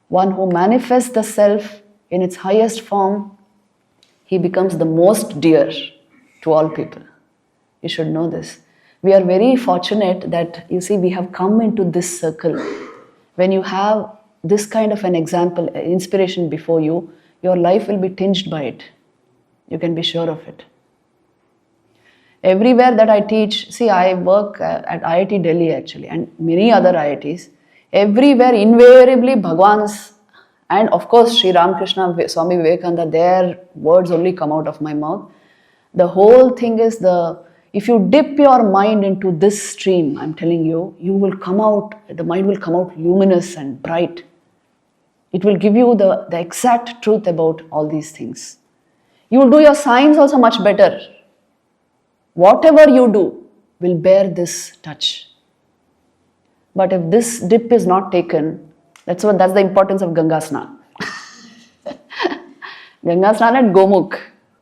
One who manifests the self in its highest form, he becomes the most dear to all people. You should know this. We are very fortunate that, you see, we have come into this circle. When you have this kind of an example, inspiration before you, your life will be tinged by it. You can be sure of it. Everywhere that I teach, see, I work at IIT Delhi actually, and many other IITs. Everywhere, invariably, Bhagwan's, and of course, Sri Ramakrishna, Swami Vivekananda, their words only come out of my mouth. The whole thing is if you dip your mind into this stream, I'm telling you, the mind will come out luminous and bright. It will give you the exact truth about all these things. You will do your science also much better. Whatever you do will bear this touch. But if this dip is not taken, that's the importance of Ganga Snan. Ganga Snan and Gomukh.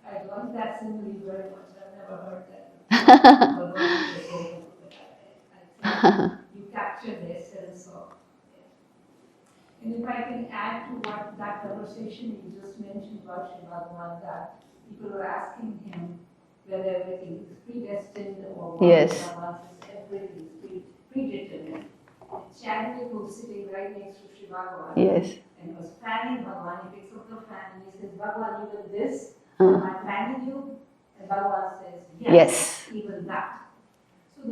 I love that simile very much. I've never heard that. You capture the essence of it. And if I can add to what that conversation you just mentioned about Sri Bhagavan, that people were asking him whether everything is predestined or what. Yes. Bhagavan says everything is predetermined. And Chanting was sitting right next to Sri Bhagavan. Yes. And was fanning Bhagavan. He picks up the fan and he says, Bhagavan, even this, Uh. I'm fanning you. And Bhagavan says, Yes. even that. So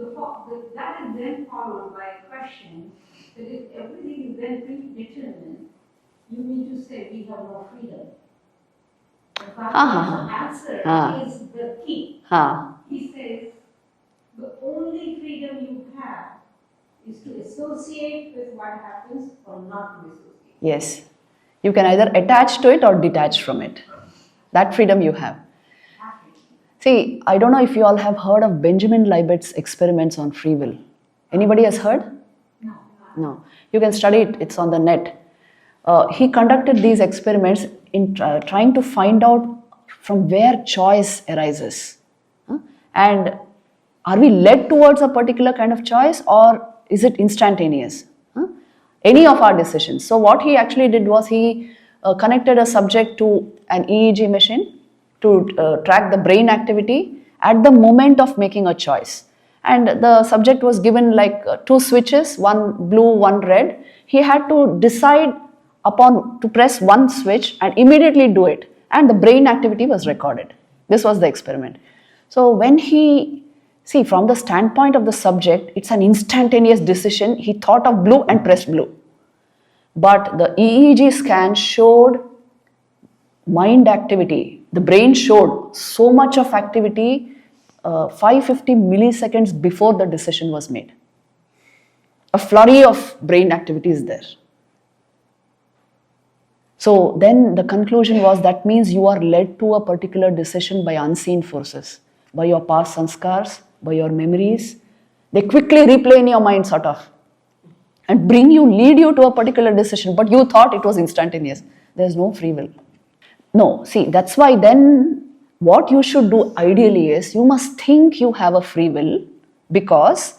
that is then followed by a question that if everything is then predetermined, you mean to say we have no freedom. And Bhagavan's answer is the key. He says, the only freedom you have is to associate with what happens or not to associate. Yes. You can either attach to it or detach from it. That freedom you have. See, I don't know if you all have heard of Benjamin Libet's experiments on free will. Anybody has heard? No. No. You can study it. It's on the net. He conducted these experiments in trying to find out from where choice arises. And are we led towards a particular kind of choice, or is it instantaneous? Any of our decisions. So what he actually did was he connected a subject to an EEG machine to track the brain activity at the moment of making a choice. And the subject was given like two switches, one blue, one red. He had to decide to press one switch and immediately do it. And the brain activity was recorded. This was the experiment. So from the standpoint of the subject, it's an instantaneous decision. He thought of blue and pressed blue. But the EEG scan showed mind activity. The brain showed so much of activity 550 milliseconds before the decision was made. A flurry of brain activity is there. So then the conclusion was that means you are led to a particular decision by unseen forces, by your past sanskars, by your memories. They quickly replay in your mind sort of and lead you to a particular decision, but you thought it was instantaneous. There is no free will. No, see, that's why then what you should do ideally is you must think you have a free will, because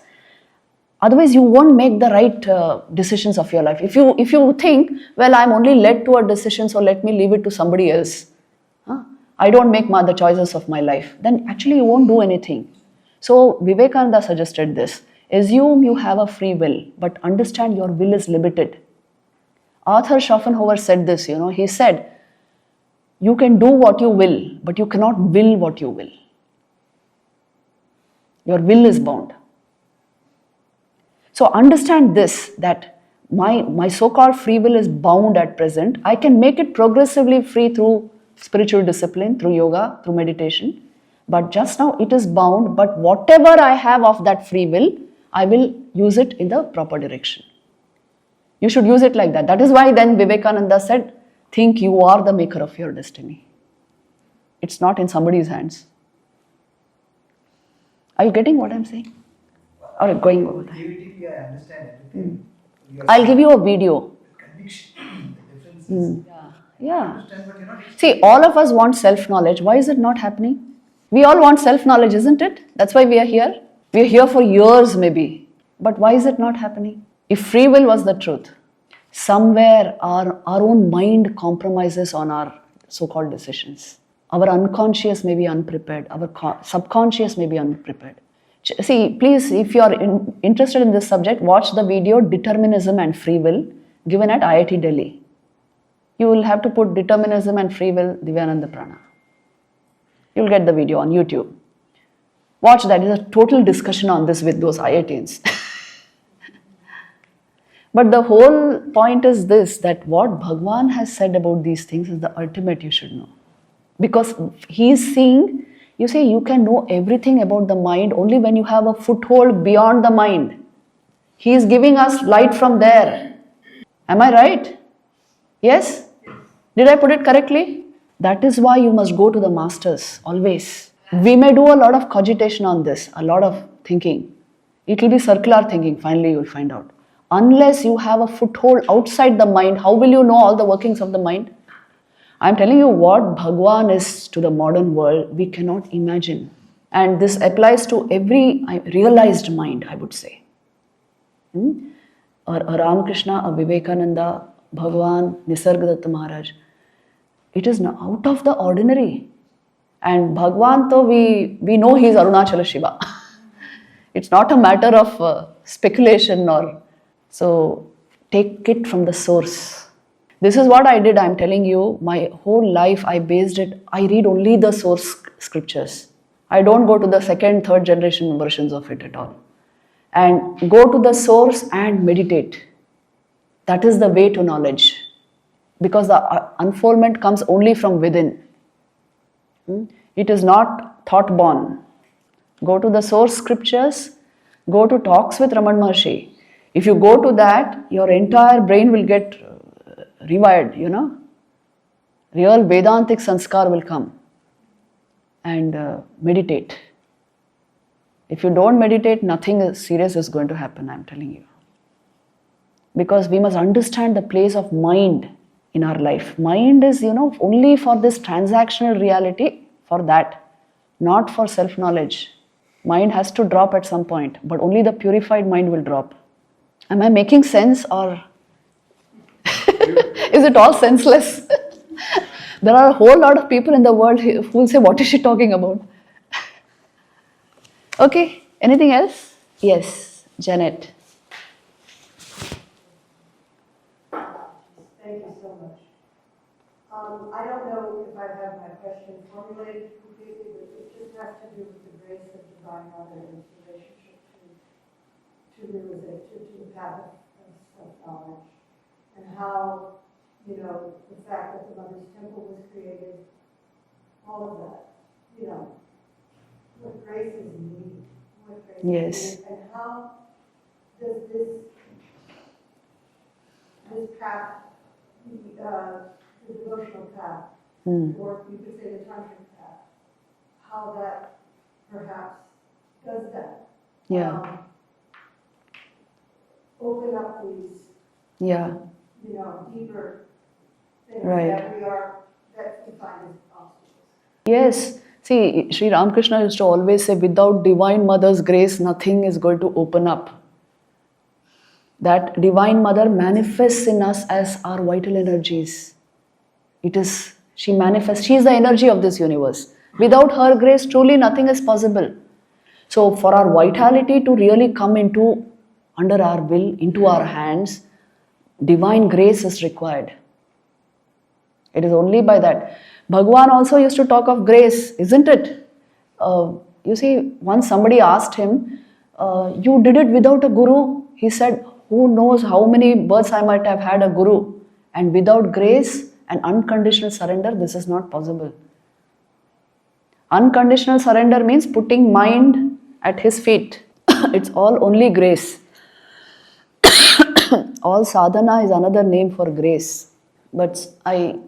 otherwise you won't make the right decisions of your life. If you think, well, I'm only led to a decision, so let me leave it to somebody else. I don't make the choices of my life. Then actually you won't do anything. So Vivekananda suggested this. Assume you have a free will, but understand your will is limited. Arthur Schopenhauer said this, he said, you can do what you will, but you cannot will what you will. Your will is bound. So understand this, that my so-called free will is bound at present. I can make it progressively free through spiritual discipline, through yoga, through meditation. But just now it is bound, but whatever I have of that free will, I will use it in the proper direction. You should use it like that. That is why then Vivekananda said, think you are the maker of your destiny. It's not in somebody's hands. Are you getting what I'm saying? Or going over that? Theoretically, I understand everything. I'll give you a video. Conviction, the difference is. Yeah. I understand, but you're not See, all of us want self-knowledge. Why is it not happening? We all want self-knowledge, isn't it? That's why we are here. We are here for years maybe. But why is it not happening? If free will was the truth, somewhere our own mind compromises on our so-called decisions. Our unconscious may be unprepared. Our subconscious may be unprepared. See, please, if you are interested in this subject, watch the video Determinism and Free Will given at IIT Delhi. You will have to put Determinism and Free Will Divyanandaprana. You'll get the video on YouTube. Watch that. There's a total discussion on this with those IITians. But the whole point is this, that what Bhagwan has said about these things is the ultimate you should know. Because he is seeing, you say you can know everything about the mind only when you have a foothold beyond the mind. He is giving us light from there. Am I right? Yes? Did I put it correctly? That is why you must go to the masters, always. We may do a lot of cogitation on this, a lot of thinking. It will be circular thinking, finally you will find out. Unless you have a foothold outside the mind, how will you know all the workings of the mind? I am telling you what Bhagwan is to the modern world, we cannot imagine. And this applies to every realized mind, I would say. A Ramakrishna, a Vivekananda, Bhagwan, Nisargadatta Maharaj. It is out of the ordinary. And Bhagwan, though we know he is Arunachala Shiva. It's not a matter of speculation or... So, take it from the source. This is what I did, I'm telling you. My whole life I based it, I read only the source scriptures. I don't go to the second, third generation versions of it at all. And go to the source and meditate. That is the way to knowledge. Because the unfoldment comes only from within. It is not thought born. Go to the source scriptures, go to talks with Raman Maharshi. If you go to that, your entire brain will get rewired, Real Vedantic sanskar will come. And meditate. If you don't meditate, nothing serious is going to happen, I'm telling you. Because we must understand the place of mind in our life. Mind is, only for this transactional reality, for that, not for self-knowledge. Mind has to drop at some point, but only the purified mind will drop. Am I making sense or is it all senseless? There are a whole lot of people in the world who will say, what is she talking about? Okay, anything else? Yes, Janet. Thank you so much. I don't know if I have my question formulated completely, but it just has to do with the grace of Divine Mother and its relationship to realization, to the path of self-knowledge, and how, the fact that the Mother's Temple was created, all of that, what grace is needed, what grace Yes. is needed, and how does this path, the devotional path, or you could say the tantric path, how that perhaps does that. Yeah. Open up these, Yeah. deeper things Right. that we find as obstacles. Yes. See, Sri Ramakrishna used to always say, without Divine Mother's grace, nothing is going to open up. That Divine Mother manifests in us as our vital energies. She manifests, she is the energy of this universe. Without her grace, truly nothing is possible. So for our vitality to really come under our will, into our hands, divine grace is required. It is only by that. Bhagwan also used to talk of grace, isn't it? You see, once somebody asked him, you did it without a guru? He said, who knows how many births I might have had a guru. And without grace and unconditional surrender, this is not possible. Unconditional surrender means putting mind at his feet. It's all only grace. All sadhana is another name for grace. But I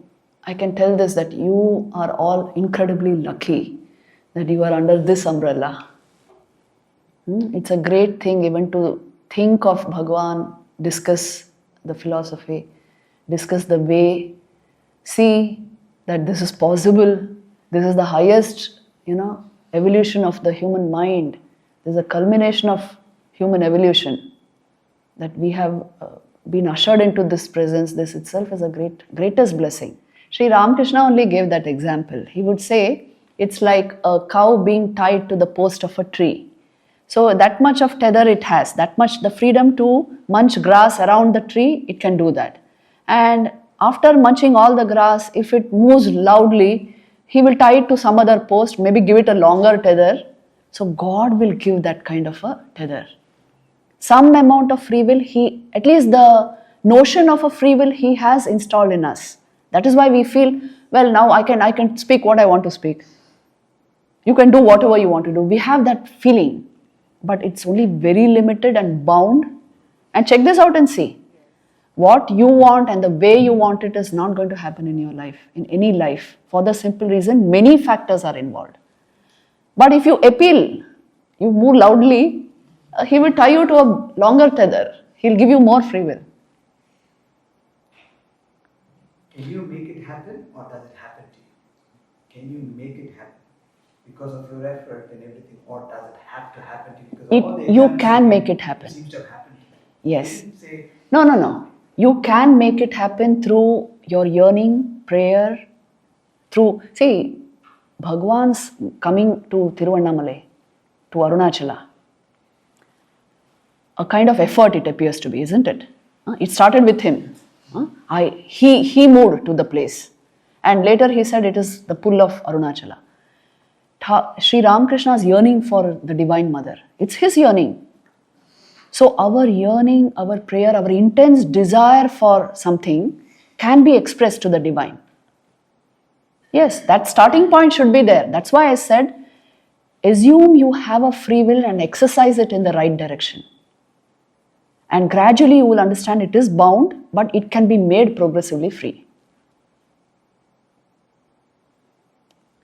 can tell this, that you are all incredibly lucky that you are under this umbrella. It's a great thing even to think of Bhagwan, discuss the philosophy, discuss the way, see that this is possible, this is the highest, evolution of the human mind. This is a culmination of human evolution, that we have been ushered into this presence. This itself is a greatest blessing. Sri Ramakrishna only gave that example. He would say, it's like a cow being tied to the post of a tree. So that much of tether it has, that much the freedom to munch grass around the tree, it can do that. And after munching all the grass, if it moves loudly, he will tie it to some other post, maybe give it a longer tether. So God will give that kind of a tether. Some amount of free will, at least the notion of a free will he has installed in us. That is why we feel, well, now I can speak what I want to speak. You can do whatever you want to do. We have that feeling, but it's only very limited and bound. And check this out and see. What you want and the way you want it is not going to happen in your life, in any life, for the simple reason many factors are involved. But if you appeal, you move loudly, he will tie you to a longer tether. He'll give you more free will. Can you make it happen, or does it happen to you? Can you make it happen because of your effort and everything, or does it have to happen to you? Because all the You exams can make it happen. seems to have happened to you. Yes. Can you say, No. You can make it happen through your yearning, prayer, see, Bhagwan's coming to Tiruvannamalai, to Arunachala. A kind of effort it appears to be, isn't it? It started with him. He moved to the place. And later he said it is the pull of Arunachala. Sri Ramakrishna's yearning for the Divine Mother. It's his yearning. So our yearning, our prayer, our intense desire for something can be expressed to the Divine. Yes, that starting point should be there. That's why I said, assume you have a free will and exercise it in the right direction. And gradually you will understand it is bound, but it can be made progressively free.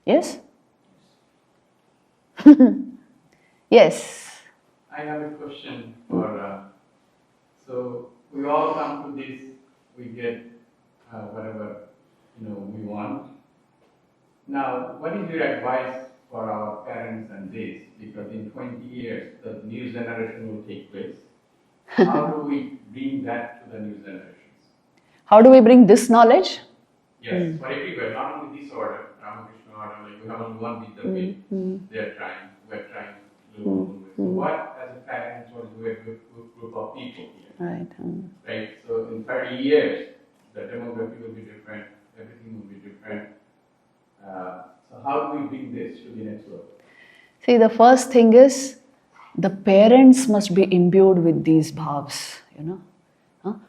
Yes? Yes. I have a question for, so we all come to this, we get whatever, we want. Now, what is your advice for our parents and this? Because in 20 years, the new generation will take place. How do we bring that to the new generations? How do we bring this knowledge? Yes, for everywhere, not only this order, Ramakrishna order, like we have only one with the way. They're trying, we're trying to do. So what, as a parent, or we're a group of people here? Right. Right, so in 30 years, the demography will be different, everything will be different. So how do we bring this to the next world? See, the first thing is, the parents must be imbued with these bhavs,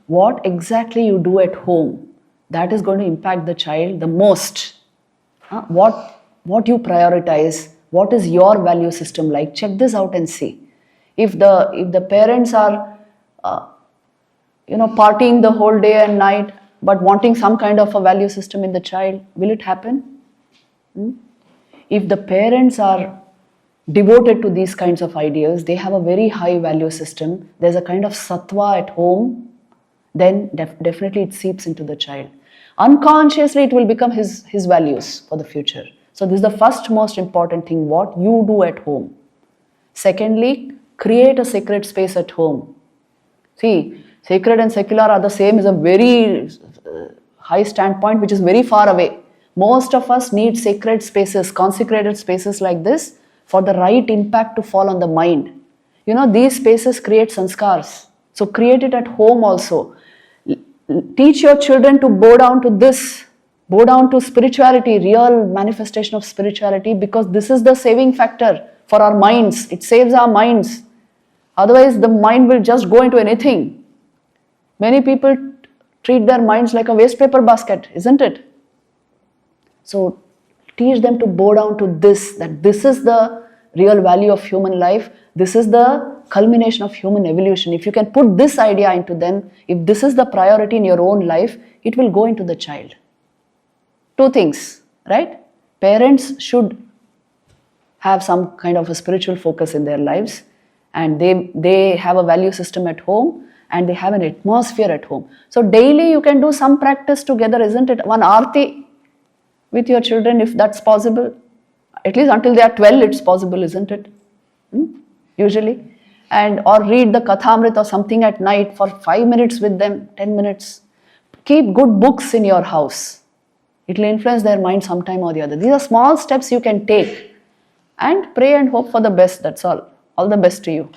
What exactly you do at home, that is going to impact the child the most. What you prioritize, what is your value system like? Check this out and see. If the parents are, partying the whole day and night, but wanting some kind of a value system in the child, will it happen? If the parents are devoted to these kinds of ideals, they have a very high value system, there's a kind of sattva at home, then definitely it seeps into the child. Unconsciously it will become his values for the future. So this is the first most important thing, what you do at home. Secondly, create a sacred space at home. See, sacred and secular are the same, is a very high standpoint which is very far away. Most of us need sacred spaces, consecrated spaces like this for the right impact to fall on the mind. These spaces create sanskars. So create it at home also. Teach your children to bow down to this, bow down to spirituality, real manifestation of spirituality, because this is the saving factor for our minds. It saves our minds. Otherwise, the mind will just go into anything. Many people treat their minds like a waste paper basket, isn't it? So teach them to bow down to this, that this is the real value of human life. This is the culmination of human evolution. If you can put this idea into them, if this is the priority in your own life, it will go into the child. Two things, right? Parents should have some kind of a spiritual focus in their lives, and they have a value system at home, and they have an atmosphere at home. So daily you can do some practice together, isn't it? One Aarthi with your children, if that's possible. At least until they are 12, it's possible, isn't it? Usually. And or read the Kathamrit or something at night for 5 minutes with them, 10 minutes. Keep good books in your house. It will influence their mind sometime or the other. These are small steps you can take. And pray and hope for the best, that's all. All the best to you.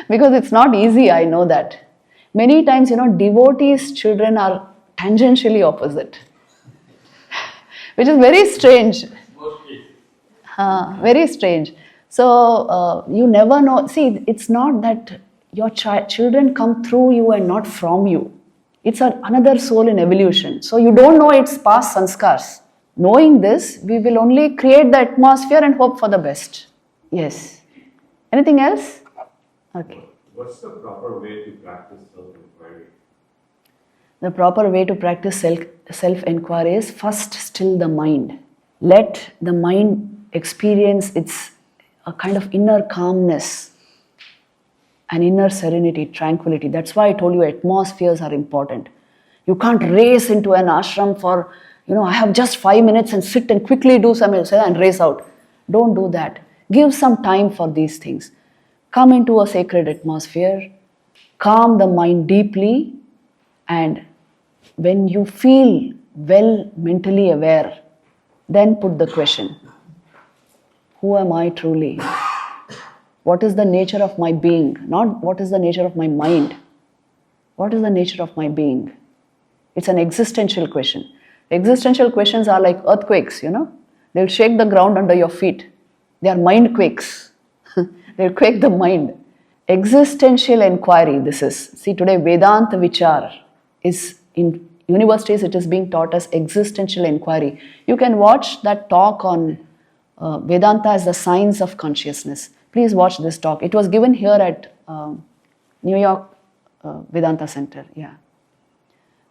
Because it's not easy, I know that. Many times, devotees' children are tangentially opposite. Which is very strange. Very strange. So, you never know. See, it's not that your children come through you and not from you. It's another soul in evolution. So, you don't know its past sanskars. Knowing this, we will only create the atmosphere and hope for the best. Yes. Anything else? Okay. What's the proper way to practice self-inquiry? The proper way to practice self-inquiry is first still the mind. Let the mind experience a kind of inner calmness, an inner serenity, tranquility. That's why I told you atmospheres are important. You can't race into an ashram for, I have just 5 minutes and sit and quickly do something and race out. Don't do that. Give some time for these things. Come into a sacred atmosphere, calm the mind deeply, and when you feel well mentally aware, then put the question, who am I truly? What is the nature of my being? Not what is the nature of my mind. What is the nature of my being? It's an existential question. Existential questions are like earthquakes, They'll shake the ground under your feet. They are mind quakes. They'll quake the mind. Existential inquiry, this is. See, today Vedanta Vichar is in universities, it is being taught as existential inquiry. You can watch that talk on Vedanta as the science of consciousness. Please watch this talk. It was given here at New York Vedanta Center. Yeah.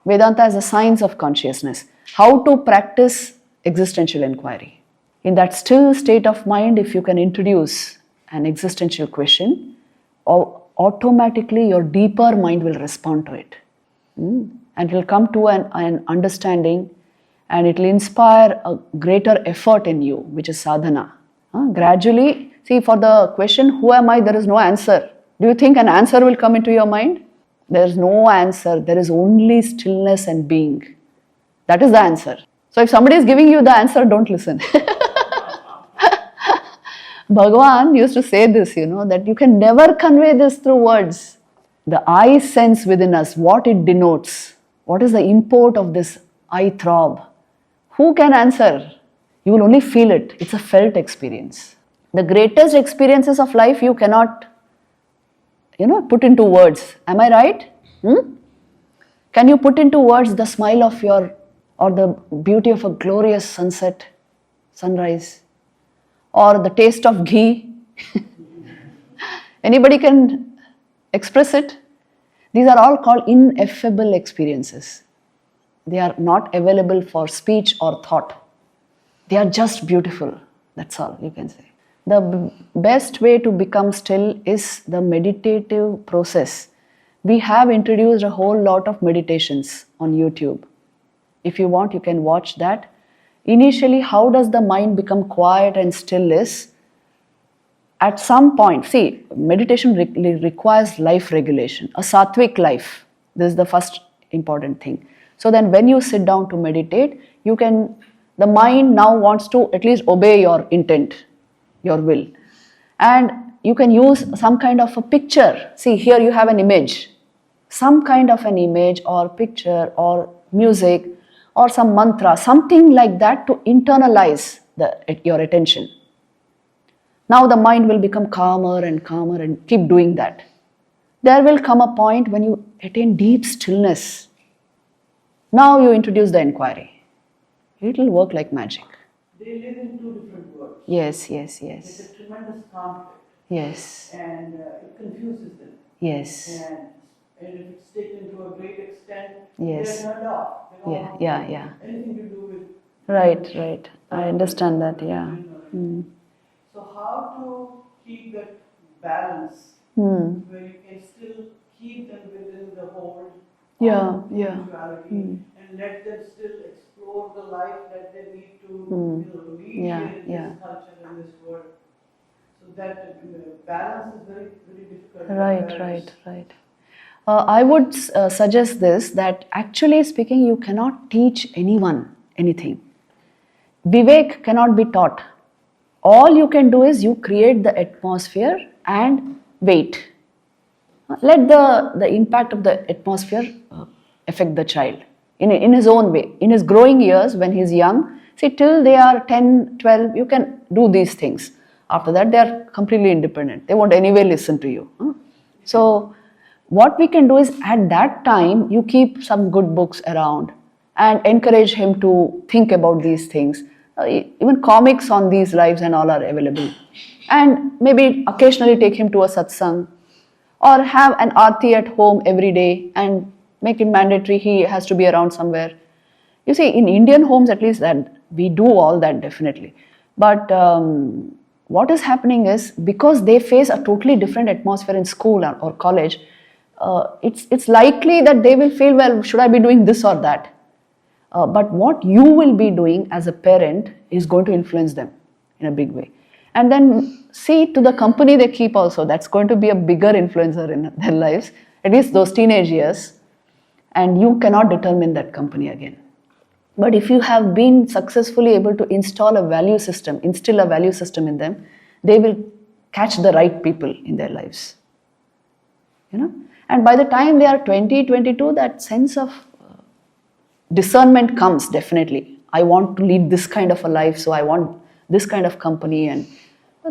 Vedanta as the science of consciousness. How to practice existential inquiry. In that still state of mind, if you can introduce an existential question, automatically your deeper mind will respond to it. And it will come to an understanding, and it will inspire a greater effort in you, which is sadhana. Gradually, see, for the question, who am I, there is no answer. Do you think an answer will come into your mind? There is no answer. There is only stillness and being. That is the answer. So if somebody is giving you the answer, don't listen. Bhagavan used to say this, that you can never convey this through words. The I sense within us, what it denotes. What is the import of this I throb? Who can answer? You will only feel it. It's a felt experience. The greatest experiences of life you cannot, put into words. Am I right? Can you put into words the smile of or the beauty of a glorious sunset, sunrise? Or the taste of ghee? Anybody can express it? These are all called ineffable experiences. They are not available for speech or thought. They are just beautiful. That's all you can say. The best way to become still is the meditative process. We have introduced a whole lot of meditations on YouTube. If you want, you can watch that. Initially, how does the mind become quiet and still is? At some point, see, meditation requires life regulation, a sattvic life. This is the first important thing. So then when you sit down to meditate, the mind now wants to at least obey your intent, your will. And you can use some kind of a picture. See, here you have an image. Some kind of an image or picture or music or some mantra, something like that to internalize your attention. Now the mind will become calmer and keep doing that. There will come a point when you attain deep stillness. Now you introduce the inquiry. It will work like magic. They live in two different worlds. Yes. It's a tremendous conflict. Yes. And it confuses them. Yes. And if it's taken to a great extent, Yes. they're turned off. They don't want Yeah. anything to do with. Right. I understand that, yeah. So how to keep that balance Hmm. where you can still keep them within the hold Yeah, of yeah. spirituality and let them still explore the life that they need to lead Yeah, here in yeah. this culture, in this world. So that balance is very, very difficult. Right. I would suggest this, that actually speaking, you cannot teach anyone anything. Vivek cannot be taught. All you can do is you create the atmosphere and wait. Let the impact of the atmosphere affect the child in his own way. In his growing years, when he's young, see, till they are 10, 12, you can do these things. After that, they are completely independent. They won't anyway listen to you. So, what we can do is at that time, you keep some good books around and encourage him to think about these things. Even comics on these lives and all are available. And maybe occasionally take him to a satsang, or have an Aarthi at home every day and make it mandatory he has to be around somewhere. You see, in Indian homes at least, that we do all that definitely. But what is happening is, because they face a totally different atmosphere in school or college, it's likely that they will feel, well, should I be doing this or that? But what you will be doing as a parent is going to influence them in a big way. And then see to the company they keep also. That's going to be a bigger influencer in their lives, at least those teenage years. And you cannot determine that company again. But if you have been successfully able to instill a value system in them, they will catch the right people in their lives. And by the time they are 20, 22, that sense of discernment comes definitely. I want to lead this kind of a life, so I want this kind of company, and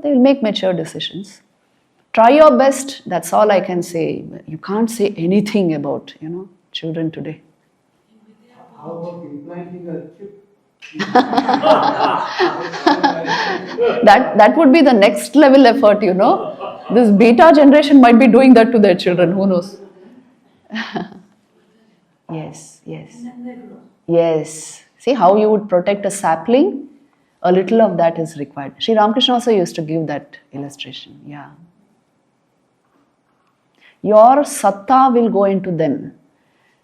they will make mature decisions. Try your best, that's all I can say. You can't say anything about, children today. How about implanting a chip? That would be the next level effort, This beta generation might be doing that to their children, who knows? Yes. See how you would protect a sapling? A little of that is required. Sri Ramakrishna also used to give that illustration. Yeah. Your satta will go into them.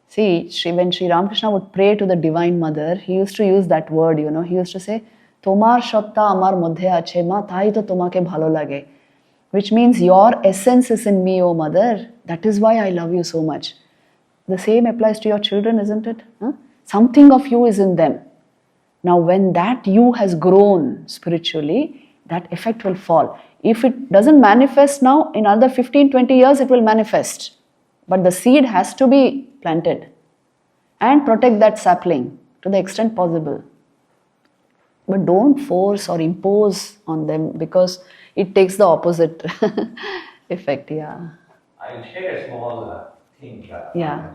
See, when Sri Ramakrishna would pray to the Divine Mother, he used to use that word, He used to say, Tomar satta amar moddhe ache ma tai to tomake bhalo lage. Which means your essence is in me, O Mother. That is why I love you so much. The same applies to your children, isn't it? Something of you is in them. Now, when that you has grown spiritually, that effect will fall. If it doesn't manifest now, in another 15, 20 years, it will manifest. But the seed has to be planted. And protect that sapling to the extent possible. But don't force or impose on them, because it takes the opposite effect, yeah. I'll share a small thing. Yeah.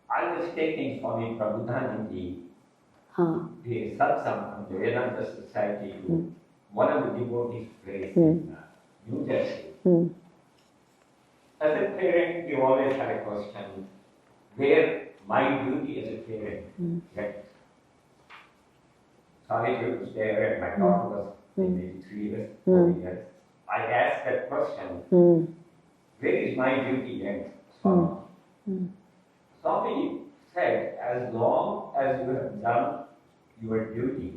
I was taking Swami Prabhudanandi, the Satsang from the Vedanta Society, to one of the devotees' place in New Jersey. As a parent, you always have a question, where my duty as a parent went. Solitude was there, and my daughter was maybe 3 years, 4 years. I asked that question, where is my duty end, Swami? Swami said, as long as you have done your duty,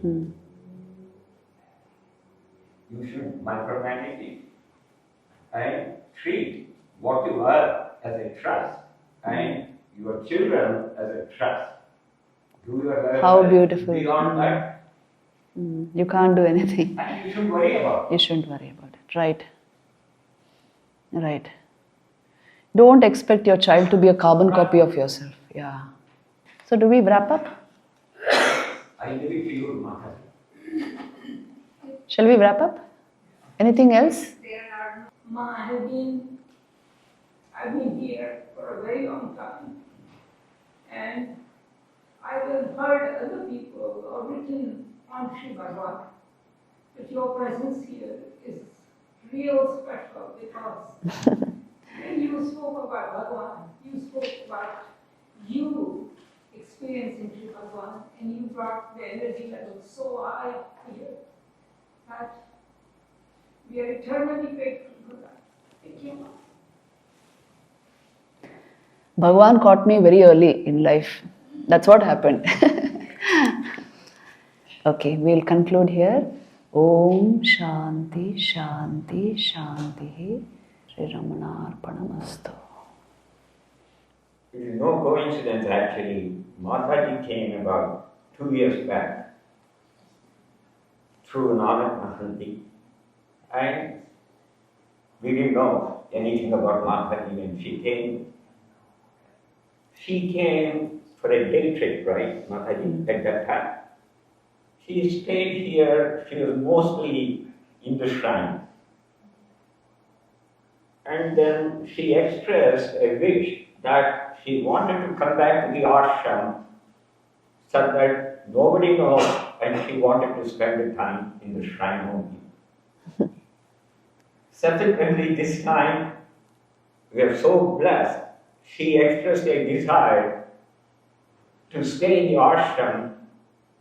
you should micromanage it and treat what you are as a trust and your children as a trust. Do your level. How beautiful. Beyond that, you can't do anything. and you shouldn't worry about it. You shouldn't worry about it. Right. Don't expect your child to be a carbon copy of yourself. Yeah. So do we wrap up? I leave it to you, Mataji. Shall we wrap up? Anything else? I've been here for a very long time, and I have heard other people or written on Sri Bhagavan, but your presence here is real special, because when you spoke about Bhagavan, you spoke about you experiencing Sri Bhagavan, and you brought the energy level so high here that we are eternally grateful for that. Bhagavan caught me very early in life. That's what happened. Okay, we'll conclude here. Om Shanti Shanti Shanti Sri Ramanarpanamastu. It is no coincidence actually. Mataji came about 2 years back through Nanak Mahanti, and we didn't know anything about Mataji when she came. She came for a day trip, right, Mataji, at that time. She stayed here, she was mostly in the shrine. And then she expressed a wish that she wanted to come back to the ashram so that nobody knows, and she wanted to spend the time in the shrine only. Subsequently, this time, we are so blessed, she expressed a desire to stay in the ashram,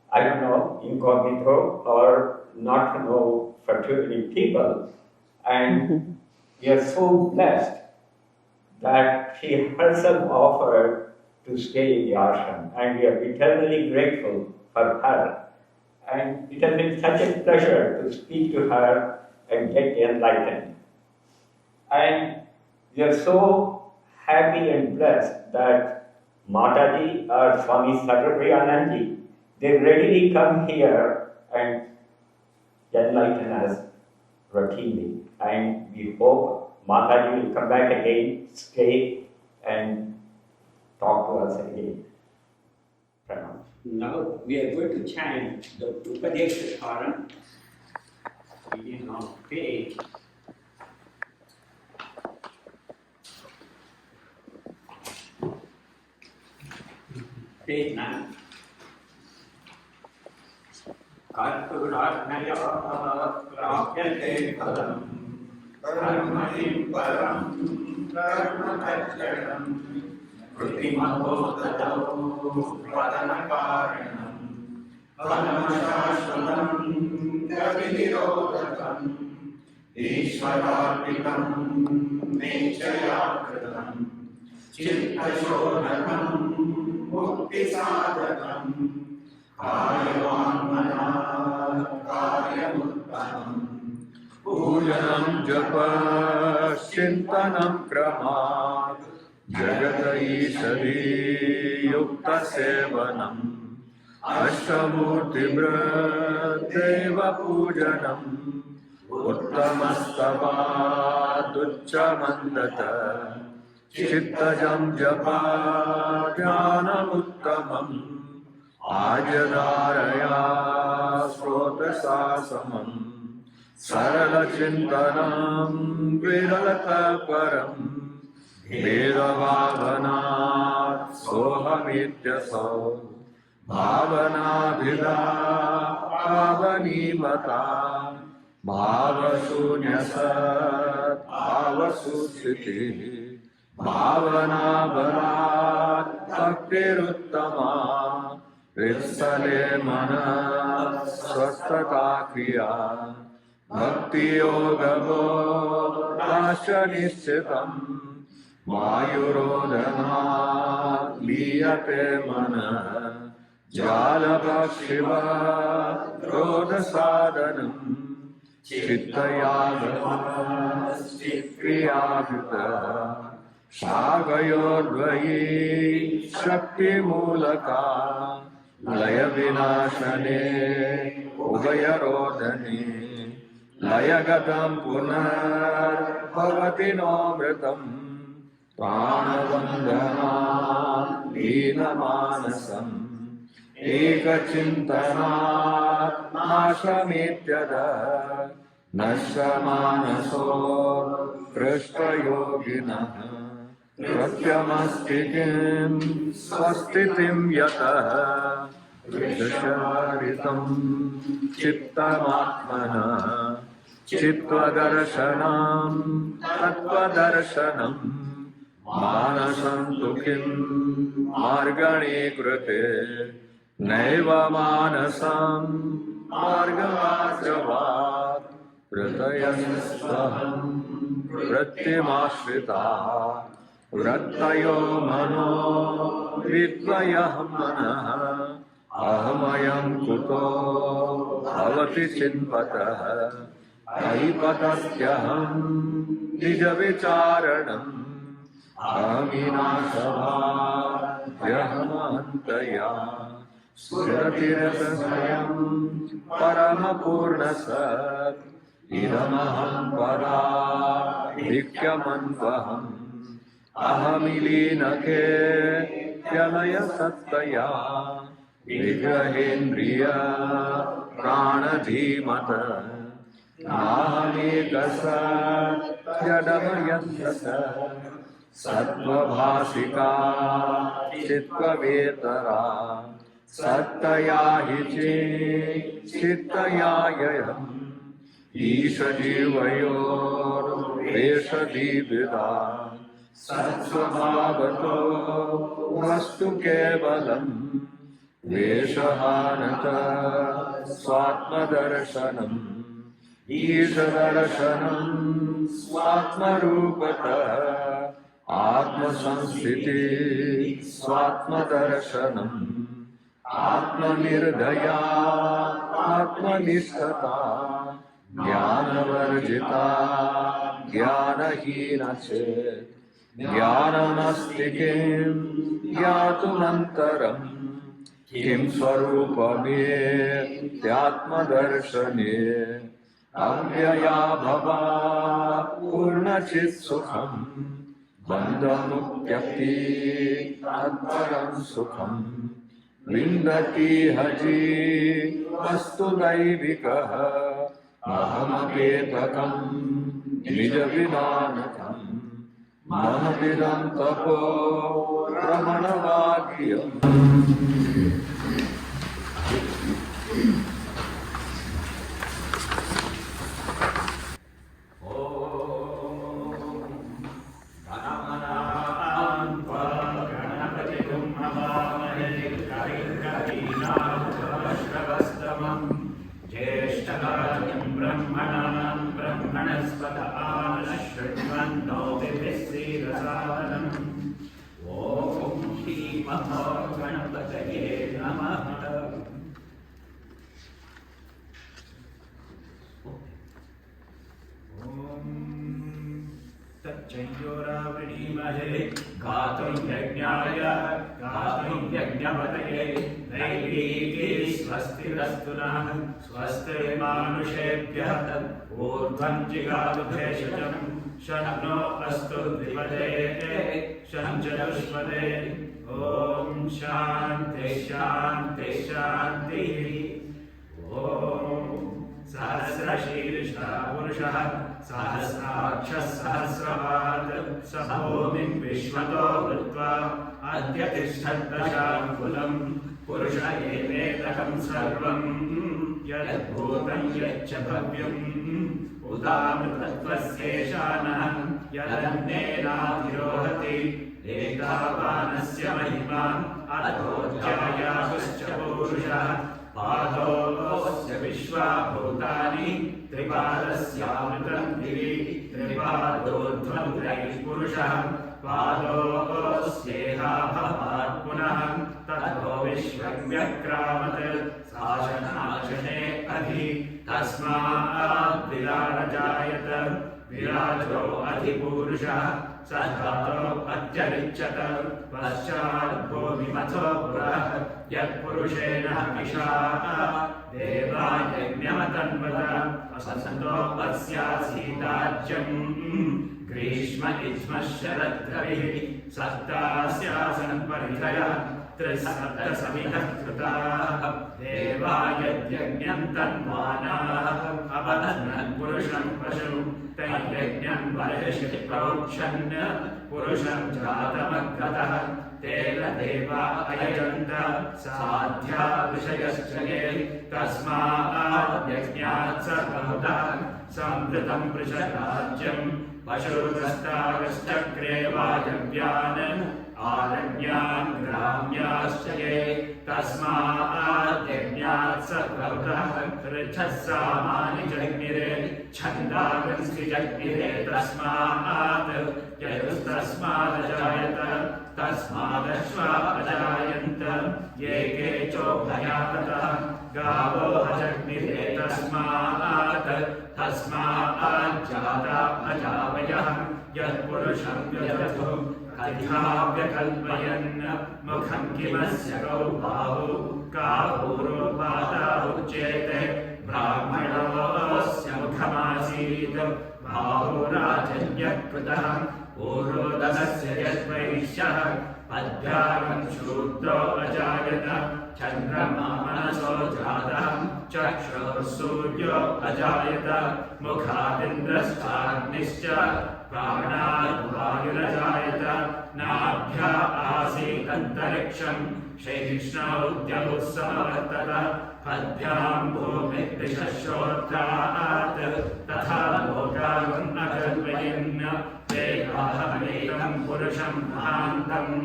I don't know, incognito or not to know for too many people. And we are so blessed that she herself offered to stay in the ashram, and we are eternally grateful for her. And it has been such a pleasure to speak to her and get enlightened. And we are so happy and blessed that Mataji or Swami Pravrajika, they readily come here and enlighten us routinely. And we hope Mataji will come back again, stay, and talk to us again. Pranam. Now we are going to chant the Upadesha Dharan. It is on page 9. Karpurasnaya prapyate param karmanim param karmakajjadam krutimaho tadau padanakaranam paramashashvatam gavinirodhakam ishvararpikam nechayakritam chittashodhakam muktisadhakam Kayavanmana Karyamuttanam Pujanam Japa Chintanam Kramat Jagata Ishari Yukta Sevanam Ashtamurti Deva Pujanam Uttamastavat Uccamandata Chittajam Japa Dhyanamuttamam Ajadaraya Srotasasamam Sarala Chintanam Viralata Param Vedavavanat Sohamityasau Bhavana Vida Bhavanimata Bhavasunyasat Bhavasusiddhi Bhavana Bharat Bhaktiruttama Vissale Mana Swastaka Kriya Bhakti Yoga Bodhasya Nishchitam Mayurodhana Liyate Mana Jala Bhakshiva Rodha Sadhanam Chittayagama Chikriyabhita Shagayodvayi Shakti Mulaka Laya Vinashane Ubayarodhane Laya Gatam Punar Bhavati Nomritam Pranavandana Lina Manasam Eka Chintana Nashamityada Nashamanaso Krishta Yogina Pratyamastikim Swastitim Yata Vidasharitam Chittamatmana Chittvadarashanam Tattvadarashanam Manasantukim Margani Krute Naiva Manasam Margavajavat Pratayasvaham वृत्तिमाश्रिताः वृत्तयो मनो विद्वयः मनः अहमयं कुतो भवति चिन्वतः कल्पतस्यहं निजविचारणम् अहमिनाशभाव्यहमन्तया स्फुरतिरसस्वयं परमपूर्णसत् इदमहं पराधिक्यमन्वहम् अहमिलीनके व्यलयसत्तया विग्रहेन्द्रिय प्राणधीमत नाहमेकसत्यडमयस्य सत्त्वभासिका चित्तवेतरा सत्तया हि चित्तया ययम् ईशजीवयोर्वेषदीपिता सत्स्वभावतो वस्तु केवलम् वेषहानत स्वात्मदर्शनम् ईशदर्शनम् स्वात्मरूपतः आत्मसंस्थिति स्वात्मदर्शनम् आत्मनिर्दया आत्मनिष्ठता ज्ञानवर्जिता ज्ञानहीना चेत् ज्ञानमस्ति किं ज्ञातुमन्तरम् किं स्वरूपमेत्यात्मदर्शने अव्यया भवा पूर्णचित्सुखम् बन्धमुक्त्यक्ति तत्परं सुखम् विन्दति हजी वस्तुदैविकः अहमपेतकम् निजविधानकम् महदिदं तपो रमणवाक्यम् तच्चयोरावृणीमहे गातुं यज्ञाय गातुं यज्ञपतये नैवेके स्वस्तिरस्तु नः स्वस्तिर्मानुषेभ्यः ऊर्ध्वं जिगातु भेषजम् शन्नो अस्तु द्विपदे शञ्चतुष्पदे ॐ शान्ति शान्ति शान्तिः ॐ सहस्रशीर्षः पुरुषः सहस्राक्षः सहस्रपात् स भूमिं विश्वतो कृत्वा अद्य तिष्ठद्दशाङ्कुलम् पुरुष एवेदकं सर्वं यद्भूतं यच्च भव्यम् उदामृतत्वस्येषानः यदन्नेनाधिरोहति एतावानस्य महिमा अधोऽध्यायाश्च पुरुषः पादोऽस्य विश्वाभूतानि त्रिपादस्यामृतं दिवि त्रिपादोऽध्वं त्रयः पुरुषः पादोऽस्येहाभवात् पुनः ततो विश्वं व्यक्रामत् शासनाशने अधि तस्मात् विराजजायत विराजो अधिपुरुषः स धातो अत्यरिच्यत पश्चात् भूमिमथो पुरः यत्पुरुषेण हविषा देवा यज्ञमतन्वत असन्तो अस्यासीदाज्यम् ग्रीष्म इज्म शरद्रविः सप्तास्यासन् परिधयः त्रिसप्तसमिधः कृताः देवा यज्ञं तन्वानाः अबध्नन् पुरुषं पशुं तैर्यज्ञं बर्हिषि प्रोक्षन् पुरुषं जातमग्रतः तेन देवा अयजन्त साध्या ऋषयश्च ये तस्मात् यज्ञात् सर्वमुदः संवृतं पृषराज्यं पशुप्रस्तावश्चक्रे वायव्यान् आरण्यान् ग्राम्याश्च ये तस्मात् यज्ञात् सर्वमुदः ऋक्षः सामानि जग्निरे छन्दांसि जग्निरे तस्मात् यदुस्तस्मादजायत तस्मादश्वा अजायन्त ये केचोभया ततः गावो अजग्निरे तस्मात् तस्माज्जाता अजावयः यत्पुरुषं व्यदधु अध्याव्यकल्पयन् मुखं किमस्य कौ बाहु कापूर्वपादा उच्येते ब्राह्मणोऽस्य मुखमासीत् बाहुराजन्यः कृतः पूर्वोदस्य यद्वैश्यः पद्भ्यागं शूद्रो अजायत चन्द्रमा मनसो जातः चक्षुर्सूर्यो अजायत मुखादिन्द्रश्चाग्निश्च प्राणाद्वायुरजायत नाभ्या आसीदन्तरिक्षं शैष्णौद्यमुत्समवर्तत पद्भ्यां भूमिर्दिशश्रोत्रात् तथा लोकान् अकल्पयन् वेदाहमेतं पुरुषं महान्तम्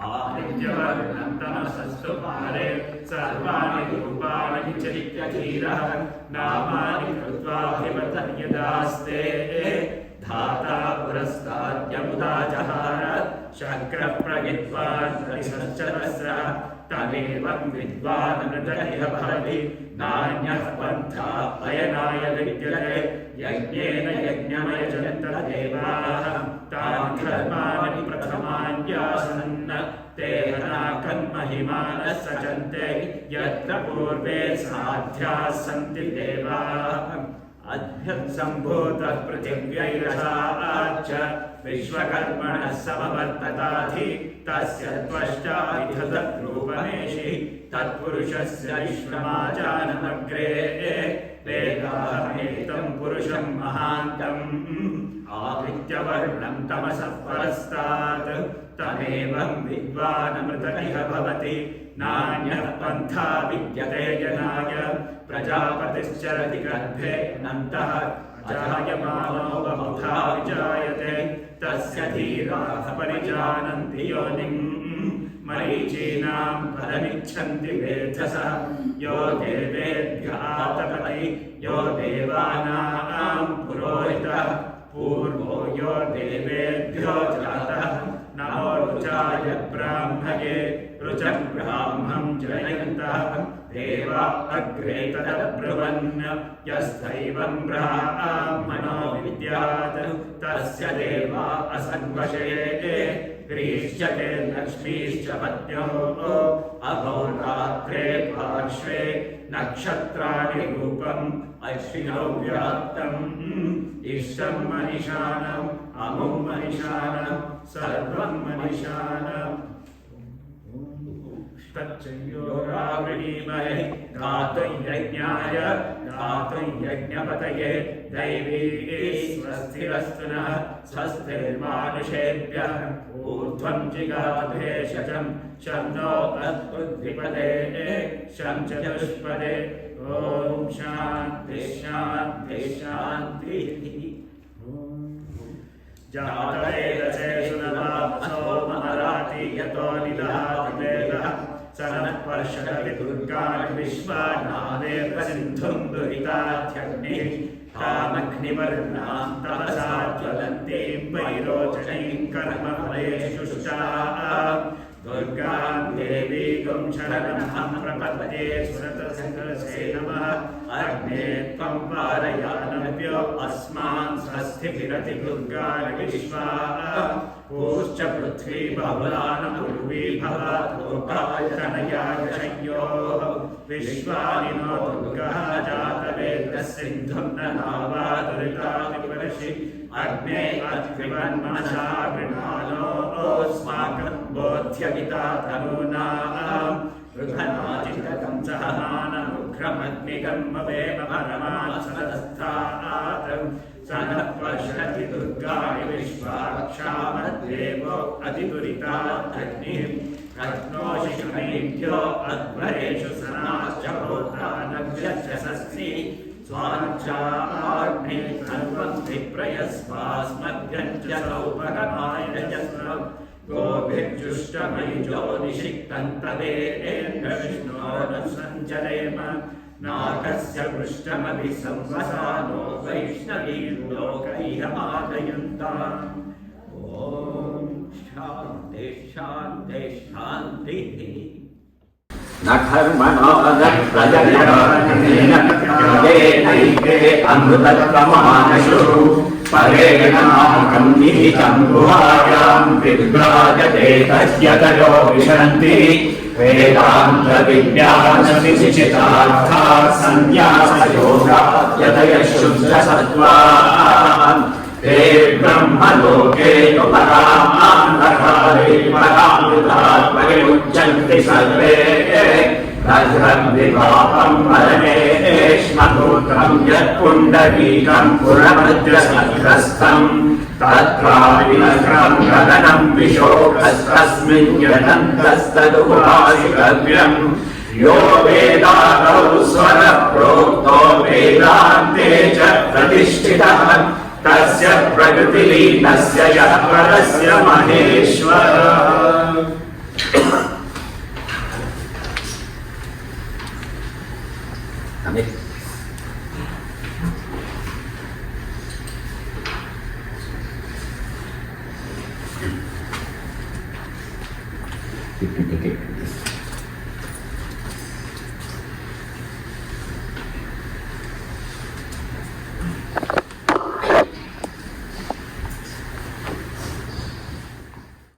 आदित्यवर्णं तमसस्तु पारे सर्वाणि रूपाणि चरित्यधीरः नामानि कृत्वाभिवर्तयदास्ते धाता पुरस्ताद्यमुदा जहार शक्रप्रविद्वान् प्रतिशश्चतस्रः तमेवं विद्वानमृतरिह भवति नान्यः पन्था अयनाय विद्यते यज्ञेन यज्ञमयजन्त देवाः तान् धर्माणि प्रथमान्यासन् ते हनाकन्महिमानः सचन्ते यत्र पूर्वे साध्याः सन्ति देवाः अभ्यसम्भूतः पृथिव्यैरसाच्च विश्वकर्मणः समवर्तताधि तस्य त्वष्टा विधदरूपमेषि तत्पुरुषस्य विश्वमाजानमग्रे वेदाहमेतं पुरुषं महान्तम् आदित्यवर्णं तमसः परस्तात् तमेवं विद्वानमृतरिह भवति नान्यः पन्था विद्यते जनाय प्रजापतिश्चरति गर्भे अनन्तः जायमानो बहुधा विजायते तस्य धीराः परिजानन्ति योनिम् मरीचीनां पदमिच्छन्ति वेधसः यो देवेभ्यः तपति यो देवानां पुरोहितः पूर्वो यो देवेभ्यो जातः नमो रुचाय ब्राह्मणे रुचं ब्राह्मं जनयन्तः देवा अग्रे तदब्रुवन् यस्तैवं ब्राह्मणो विद्यात् तस्य देवा असन्वशे ग्रीष्यते लक्ष्मीश्च पत्न्यो अहोरात्रे पार्श्वे नक्षत्राणि रूपम् अश्विनौ व्याप्तम् इष्टं मनिषाणम् अमुं मनिषाणं सर्वं मनिषाणम् तच्चयोरावृणीमहे गातुं यज्ञाय गातुं यज्ञपतये दैवी स्वस्तिरस्तु नः स्वस्तिर्मानुषेभ्यः ऊर्ध्वं जिगाभेषजं शं नो तत्पृथ्वीपदे शं चतुष्पदे ॐ शान्ति शान्ति शान्तिः जातवेदसे सुनवासो मराति यतो निदहाति वेदः सनः पर्षदति दुर्गाणि विश्वानादेव सिन्धुं दुरिताध्यग्निः तामग्निवर्णां तपसा ज्वलन्तीं वैरोचनीं कर्मफलेषु शुचाः दुर्गां देवीं शरणमहं प्रपद्ये सुरतसङ्गसे नमः अग्ने त्वं पारयानव्यो अस्मान् स्वस्तिभिरति दुर्गाणि विश्वाः पूश्च पृथ्वी बहुलान पूर्वी भवात् लोकाय तनयाय शय्योः विश्वानि नो दुर्गः जातवेदः सिन्धुं न नावादुरितादिवर्षि अग्ने अत्रिवन्मनसा गृणानोऽस्माकं बोध्यविता तनूनाम् ऋघनाचितकं सहमानमुग्रमग्निकं मवेम परमात् सदस्थात् स नः पश्यति दुर्गाणि विश्वाक्षामद्देवो अतिदुरितादग्निः रत्नोषि शनैभ्यो अध्वरेषु सनाश्च होत्रानव्यश्च सस्ति स्वाञ्चाग्नि सर्वं विप्रयस्वास्मभ्यं च सौभगमाय रजस्रं गोभिर्जुष्टमयिजो निषिक्तं तदेन्द्रविष्णोरसञ्चरेम नाकस्य पृष्ठमभि संवसानो वै वैष्णवीं लोकैरमादयन्ताम् ॐ शान्ति शान्ति शान्तिः न कर्मणो न प्रजया नैके अमृतत्वमानशु परेण नामकं निहितं गुहायां विभ्राजते तस्य तयो विशन्ति वेदान्तविज्ञानविचितार्थाः सन्न्यासयोगाद्यतयः शुद्धसत्त्वान् ते ब्रह्मलोके परामान्धकारे परामृतात्मविमुच्यन्ति सर्वे तद्विपापं मरणेष्मगोत्रं यत्पुण्डरीकं पुरमद्रसद्ग्रस्तं तत्राविनक्रं गगनं विशोकस्तस्मिन् यदन्तस्तदुपासितव्यम् यो वेदादौ स्वरप्रोक्तो वेदान्ते च प्रतिष्ठितः तस्य प्रकृतिलीनस्य यः परस्य महेश्वरः You can take it.